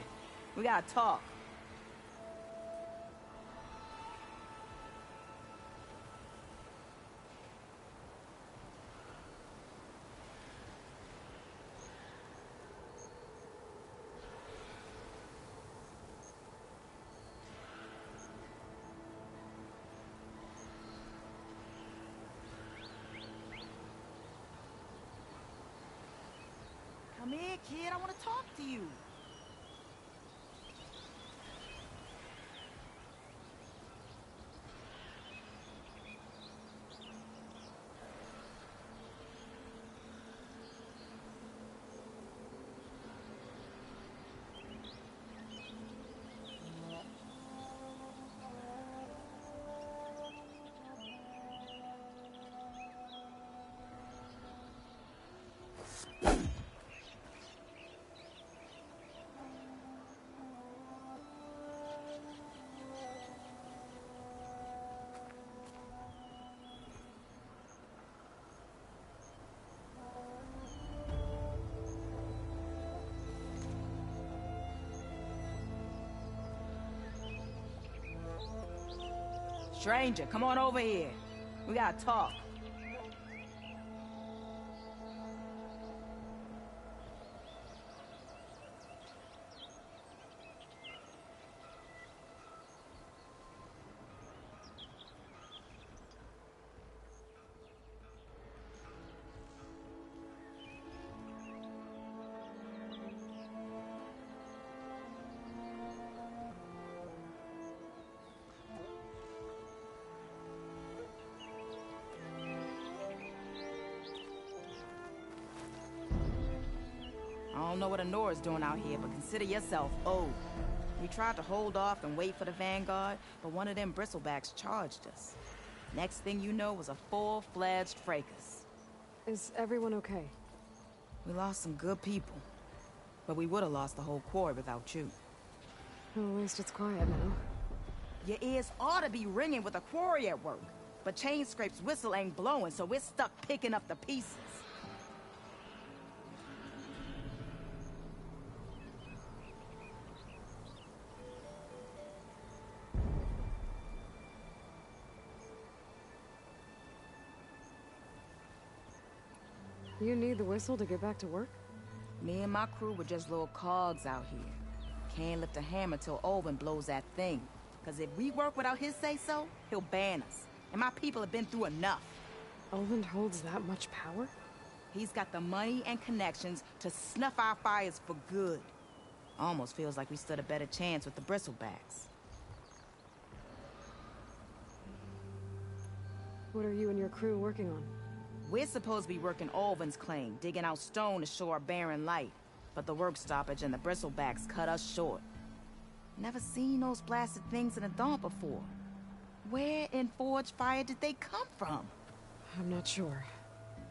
We gotta talk. Come here, kid. I want to talk to you. Stranger, come on over here. We gotta talk. I don't know what Honora's doing out here, but consider yourself owed. We tried to hold off and wait for the Vanguard, but one of them bristlebacks charged us. Next thing you know was a full-fledged fracas. Is everyone okay? We lost some good people, but we would have lost the whole quarry without you. Well, at least it's quiet now. Your ears ought to be ringing with a quarry at work, but Chainscrape's whistle ain't blowing, so we're stuck picking up the pieces. You need the whistle to get back to work? Me and my crew were just little cogs out here. Can't lift a hammer till Olvin blows that thing. Cause if we work without his say-so, he'll ban us. And my people have been through enough. Olvin holds that much power? He's got the money and connections to snuff our fires for good. Almost feels like we stood a better chance with the bristlebacks. What are you and your crew working on? We're supposed to be working Olvin's claim, digging out stone to show our barren light. But the work stoppage and the bristlebacks cut us short. Never seen those blasted things in a dawn before. Where in Forge Fire did they come from? I'm not sure.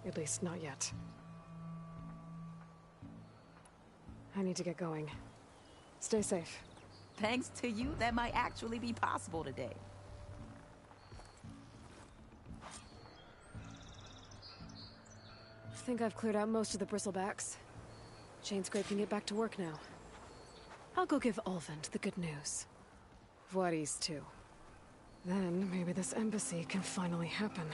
At least not yet. I need to get going. Stay safe. Thanks to you, that might actually be possible today. I think I've cleared out most of the bristlebacks. Chainscrape can get back to work now. I'll go give Olvin the good news. Voorhees, too. Then maybe this embassy can finally happen.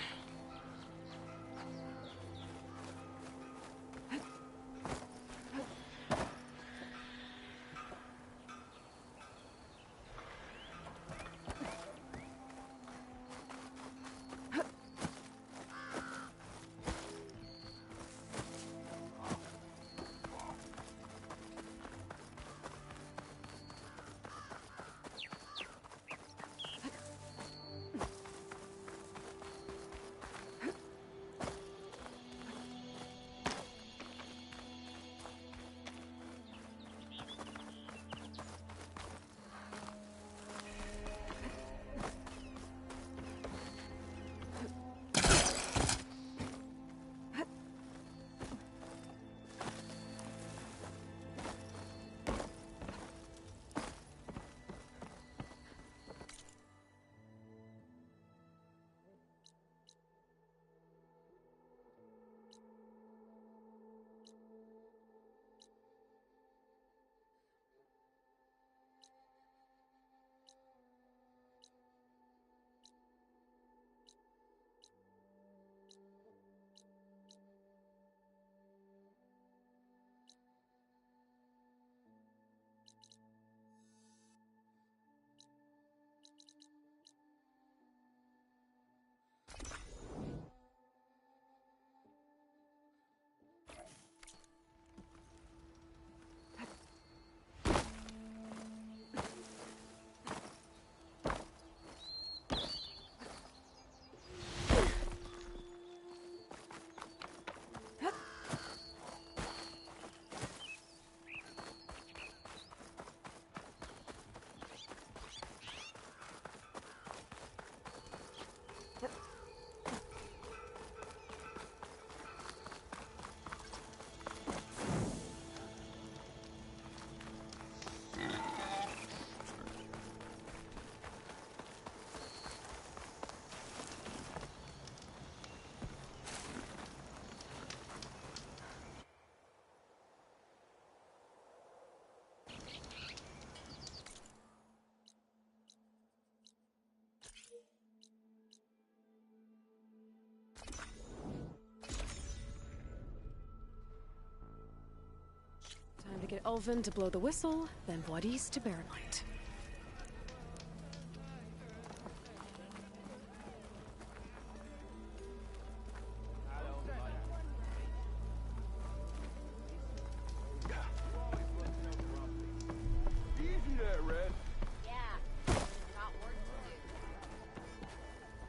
Ulvin to blow the whistle, then Wadis to bear light.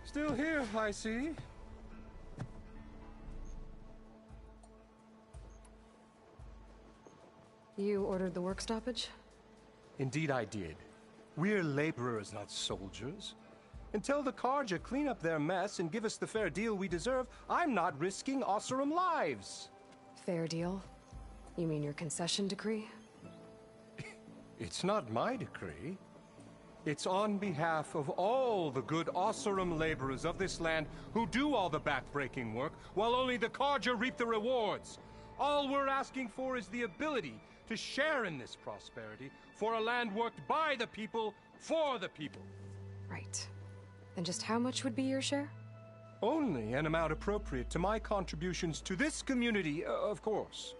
Still here, I see. You ordered the work stoppage? Indeed I did. We're laborers, not soldiers. Until the Carja clean up their mess and give us the fair deal we deserve, I'm not risking Osseram lives. Fair deal? You mean your concession decree? It's not my decree. It's on behalf of all the good Osseram laborers of this land who do all the backbreaking work, while only the Carja reap the rewards. All we're asking for is the ability to share in this prosperity for a land worked by the people, for the people. Right. Then just how much would be your share? Only an amount appropriate to my contributions to this community, of course.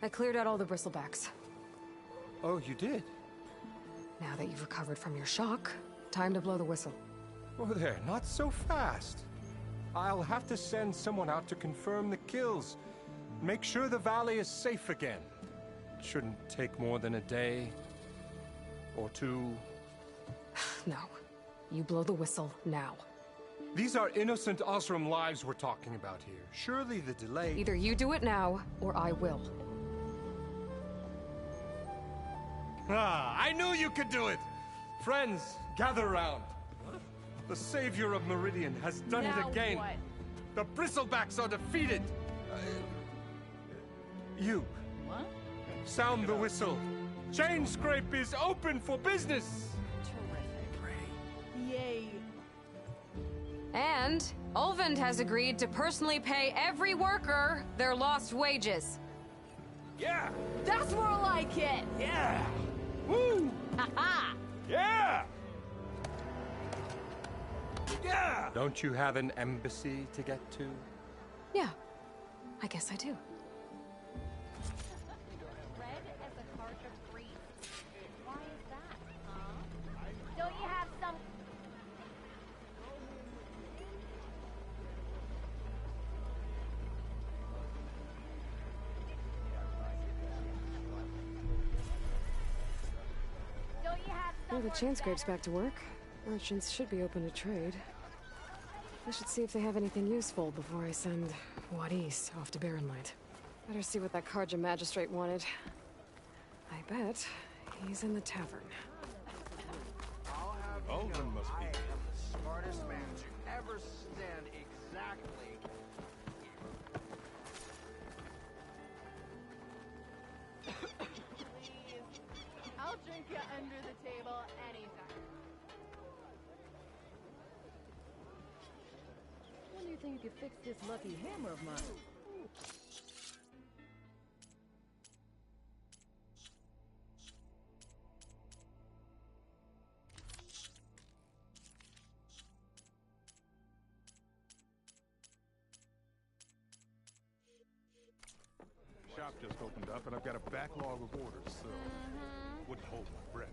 I cleared out all the bristlebacks. Oh, you did? Now that you've recovered from your shock, time to blow the whistle. Oh, there, not so fast. I'll have to send someone out to confirm the kills. Make sure the valley is safe again. It shouldn't take more than a day or two. No. You blow the whistle now. These are innocent Osram lives we're talking about here. Surely the delay... Either you do it now, or I will. Ah, I knew you could do it! Friends, gather round. The savior of Meridian has done Now it again. what? The bristlebacks are defeated. You. What? Sound the whistle. Chain Scrape is open for business. Yay. And Ulvin has agreed to personally pay every worker their lost wages. Yeah! That's more like it! Yeah! Woo! Ha-ha! Yeah! Yeah! Don't you have an embassy to get to? Yeah, I guess I do. Red as a card of green. Why is that, huh? Don't you have some... Don't you have Well, some... the chain scrape's back to work. Merchants should be open to trade. I should see if they have anything useful before I send Wadis off to Barren Light. Better see what that Carja magistrate wanted. I bet he's in the tavern. Olin must be. The smartest man to ever stand exactly. Please. I'll drink you under the table anytime. When do you think you could fix this lucky hammer of mine? Shop just opened up, and I've got a backlog of orders, so wouldn't hold my breath.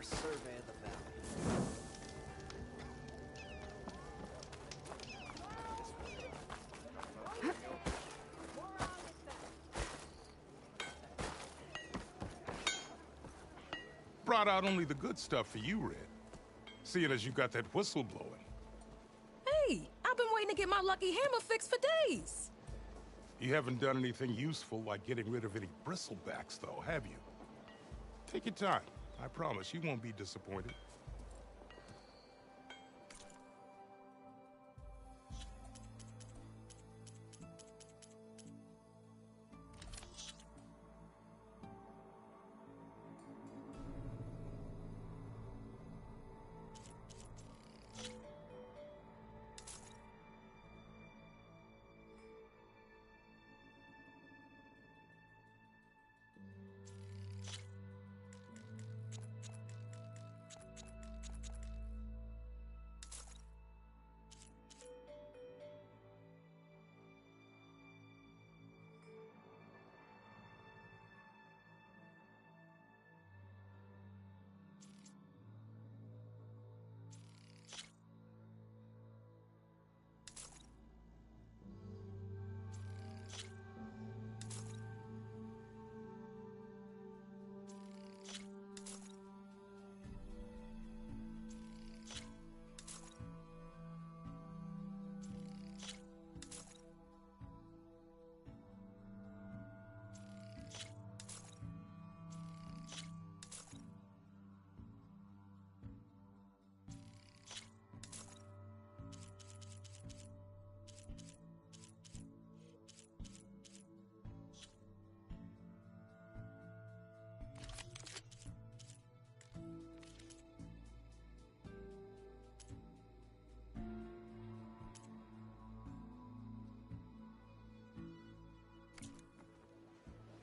first survey of the valley. Brought out only the good stuff for you, Red. Seeing as you got that whistle blowing. Hey, I've been waiting to get my lucky hammer fixed for days. You haven't done anything useful like getting rid of any bristlebacks, though, have you? Take your time. I promise you won't be disappointed.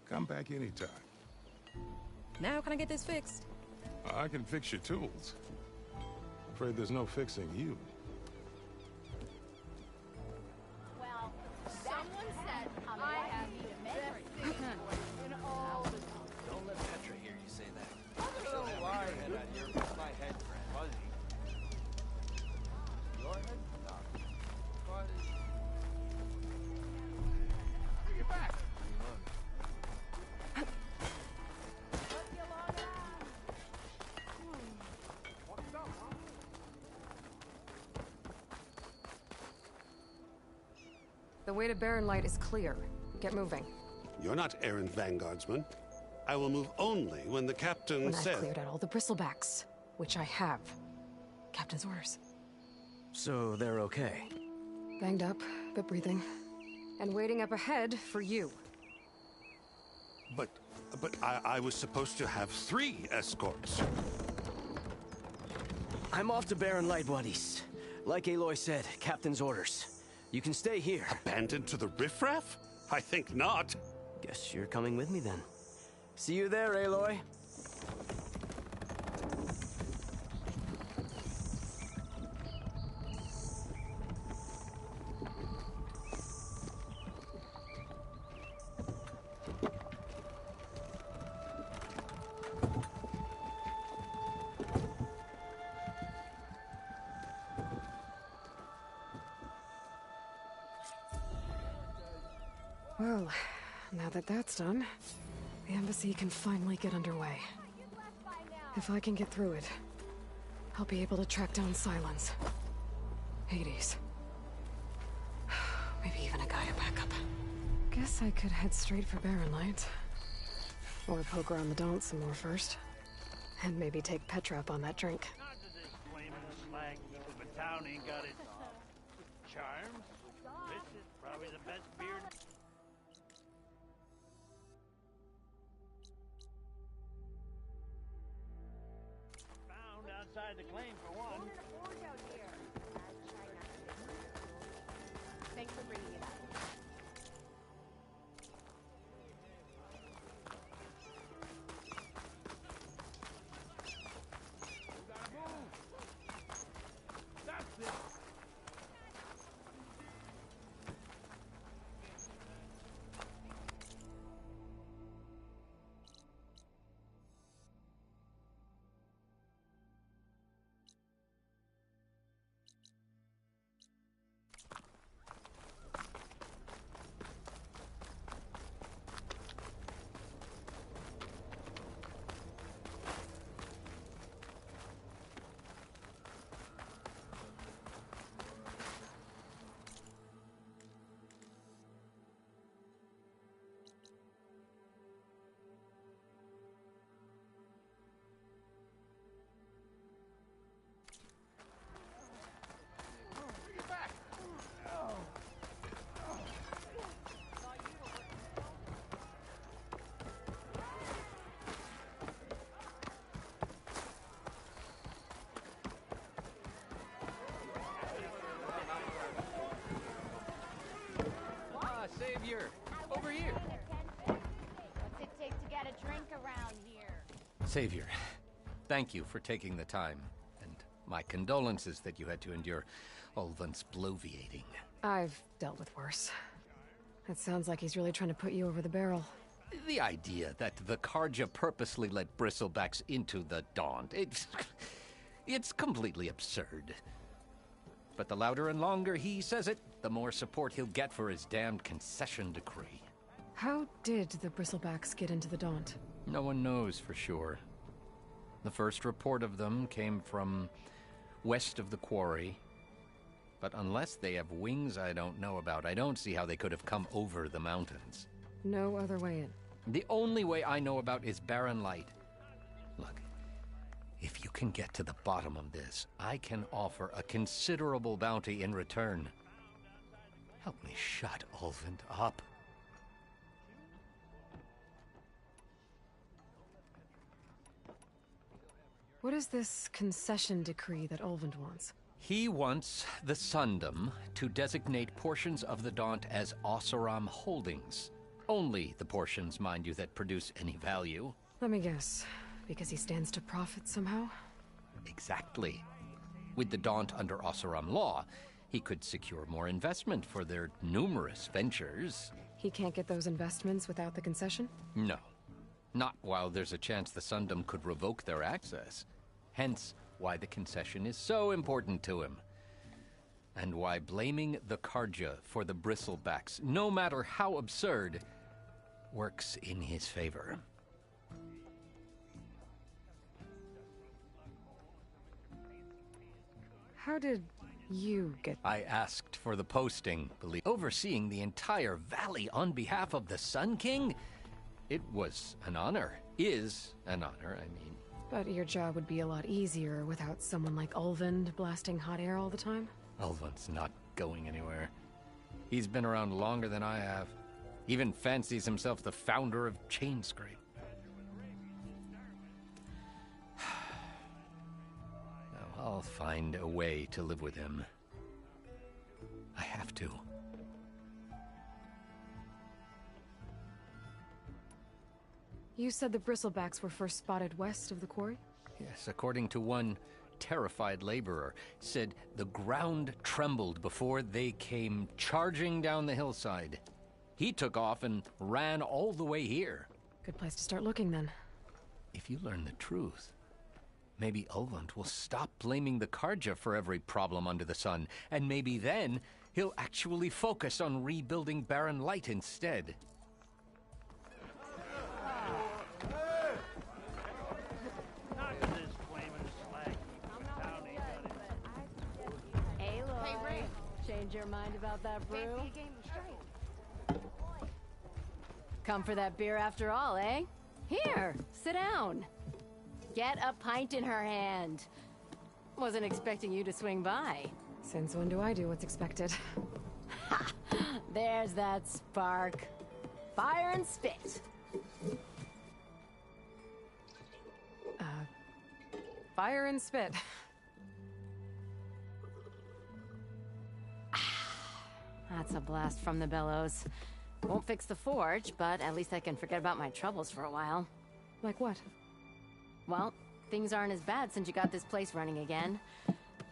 Come back anytime. Now can I get this fixed? I can fix your tools. Afraid there's no fixing you. Well, someone said I have the best thing in all the... Don't let Petra hear you say that. I don't know why my head fuzzy. Your head? No. Fuzzy. Bring it back. The way to Barren Light is clear. Get moving. You're not errant vanguardsman. I will move only when the captain When says... I've cleared out all the bristlebacks, which I have. Captain's orders. So they're okay? Banged up, but breathing. And waiting up ahead for you. But I was supposed to have 3 escorts. I'm off to Barren Light, buddies. Like Aloy said, captain's orders. You can stay here. Abandoned to the riffraff? I think not. Guess you're coming with me then. See you there, Aloy. Well, now that that's done, the embassy can finally get underway. If I can get through it, I'll be able to track down Silence. Hades. Maybe even a Gaia backup. Guess I could head straight for Barren Light. Or poke around the Daunt some more first. And maybe take Petra up on that drink. Not that this flaming slag heap of a town ain't got its charms. This is probably the best beer. Found outside the claim for one. Thanks for bringing it up. Savior, thank you for taking the time, and my condolences that you had to endure Ulvan's bloviating. I've dealt with worse. It sounds like he's really trying to put you over the barrel. The idea that the Karja purposely let bristlebacks into the Daunt, it's completely absurd. But the louder and longer he says it, the more support he'll get for his damned concession decree. How did the bristlebacks get into the Daunt? No one knows for sure. The first report of them came from west of the quarry. But unless they have wings I don't know about, I don't see how they could have come over the mountains. No other way in. The only way I know about is barren light. Look, if you can get to the bottom of this, I can offer a considerable bounty in return. Help me shut Ulvund up. What is this concession decree that Ulvund wants? He wants the Sundom to designate portions of the Daunt as Oseram holdings. Only the portions, mind you, that produce any value. Let me guess. Because he stands to profit somehow? Exactly. With the Daunt under Oseram law, he could secure more investment for their numerous ventures. He can't get those investments without the concession? No. Not while there's a chance the Sundom could revoke their access. Hence, why the concession is so important to him. And why blaming the Karja for the bristlebacks, no matter how absurd, works in his favor. How did you get... I asked for the posting, overseeing the entire valley on behalf of the Sun King? It was an honor. Is an honor, I mean. But your job would be a lot easier without someone like Ulvund blasting hot air all the time? Ulvund's not going anywhere. He's been around longer than I have. Even fancies himself the founder of Chainscrape. Now, I'll find a way to live with him. I have to. You said the bristlebacks were first spotted west of the quarry? Yes, according to one terrified laborer, said the ground trembled before they came charging down the hillside. He took off and ran all the way here. Good place to start looking, then. If you learn the truth, maybe Ulvund will stop blaming the Karja for every problem under the sun, and maybe then he'll actually focus on rebuilding Barren Light instead. Change your mind about that brew? Come for that beer after all, eh? Here, sit down. Get a pint in her hand. Wasn't expecting you to swing by. Since when do I do what's expected? Ha! There's that spark. Fire and spit. Fire and spit. That's a blast from the bellows. Won't fix the forge, but at least I can forget about my troubles for a while. Like what? Well, things aren't as bad since you got this place running again.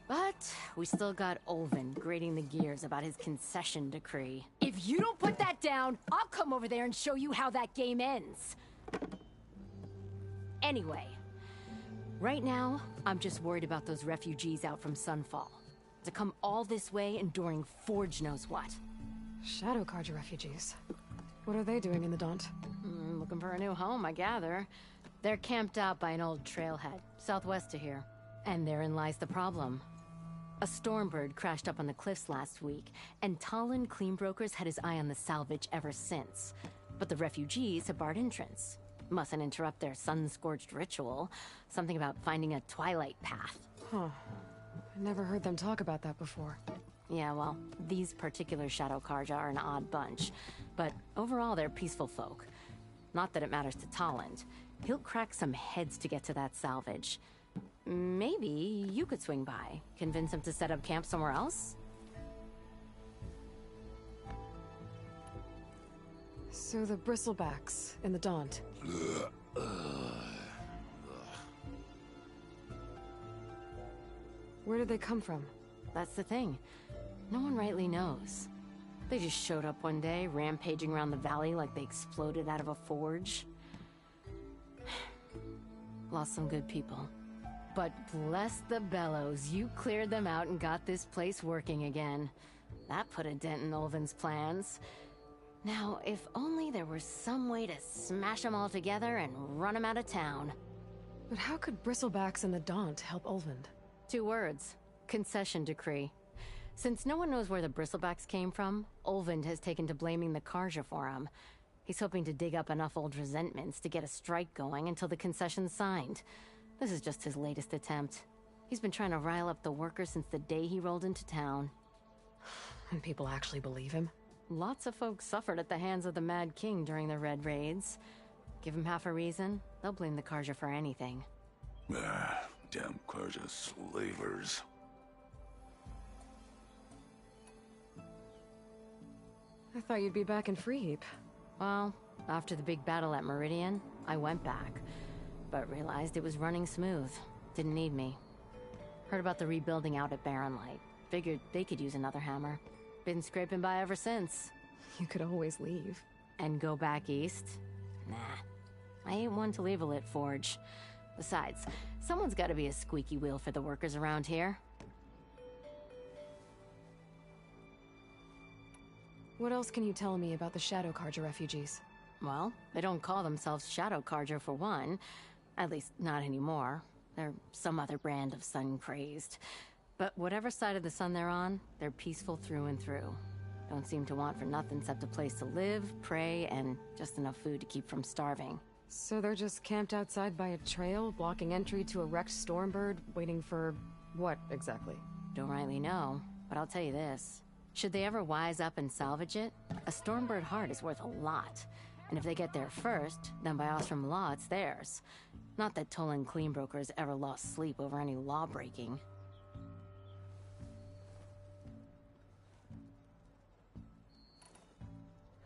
But we still got Ulvund grating the gears about his concession decree. If you don't put that down, I'll come over there and show you how that game ends. Anyway, right now, I'm just worried about those refugees out from Sunfall. To come all this way enduring Forge knows what. Shadow Karja refugees. What are they doing in the Daunt? Looking for a new home, I gather. They're camped out by an old trailhead, southwest of here. And therein lies the problem. A stormbird crashed up on the cliffs last week, and Talon Cleanbrokers had his eye on the salvage ever since. But the refugees have barred entrance. Mustn't interrupt their sun-scorched ritual. Something about finding a twilight path. Huh. I never heard them talk about that before. Yeah, well, these particular Shadow Karja are an odd bunch. But overall, they're peaceful folk. Not that it matters to Talon. He'll crack some heads to get to that salvage. Maybe you could swing by. Convince him to set up camp somewhere else? So the bristlebacks in the Daunt. Where did they come from? That's the thing. No one rightly knows. They just showed up one day, rampaging around the valley like they exploded out of a forge. Lost some good people. But bless the bellows, you cleared them out and got this place working again. That put a dent in Ulvin's plans. Now, if only there was some way to smash them all together and run them out of town. But how could Bristlebacks and the Daunt help Ulvund? 2 words. Concession decree. Since no one knows where the Bristlebacks came from, Ulvund has taken to blaming the Karja for them. He's hoping to dig up enough old resentments to get a strike going until the concession's signed. This is just his latest attempt. He's been trying to rile up the workers since the day he rolled into town. And people actually believe him? Lots of folks suffered at the hands of the Mad King during the Red Raids. Give him half a reason, they'll blame the Karja for anything. Damn Karja slavers. I thought you'd be back in Freeheap. Well, after the big battle at Meridian, I went back, but realized it was running smooth. Didn't need me. Heard about the rebuilding out at Barren Light. Figured they could use another hammer. Been scraping by ever since. You could always leave. And go back east? Nah. I ain't one to leave a lit forge. Besides, someone's gotta be a squeaky wheel for the workers around here. What else can you tell me about the Shadow Karja refugees? Well, they don't call themselves Shadow Karja for one. At least, not anymore. They're some other brand of sun-crazed. But whatever side of the sun they're on, they're peaceful through and through. Don't seem to want for nothing except a place to live, pray, and just enough food to keep from starving. So they're just camped outside by a trail, blocking entry to a wrecked Stormbird, waiting for... what, exactly? Don't rightly know, but I'll tell you this. Should they ever wise up and salvage it, a Stormbird heart is worth a lot. And if they get there first, then by Ostrom law, it's theirs. Not that Tolan Cleanbrokers ever lost sleep over any law-breaking.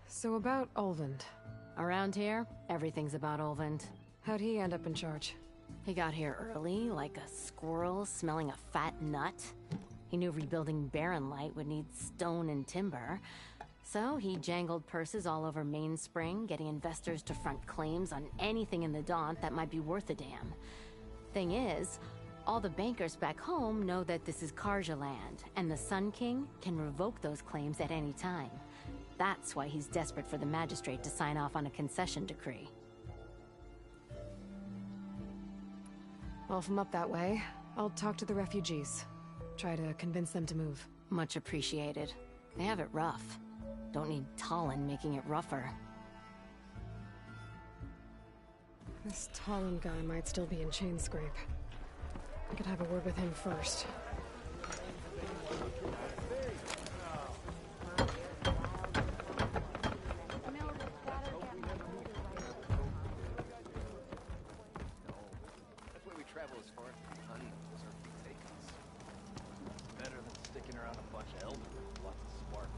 So about Ulvund. Around here, everything's about Ulvund. How'd he end up in charge? He got here early, like a squirrel smelling a fat nut. He knew rebuilding Barren Light would need stone and timber. So he jangled purses all over Mainspring, getting investors to front claims on anything in the Daunt that might be worth a damn. Thing is, all the bankers back home know that this is Karja land, and the Sun King can revoke those claims at any time. That's why he's desperate for the magistrate to sign off on a concession decree. Well, if I'm up that way, I'll talk to the refugees. Try to convince them to move. Much appreciated. They have it rough. Don't need Talon making it rougher. This Talon guy might still be in Chainscrape. I could have a word with him first. That's why we travel as far as the sun certainly take us. Better than sticking around a bunch of elders with lots of spark.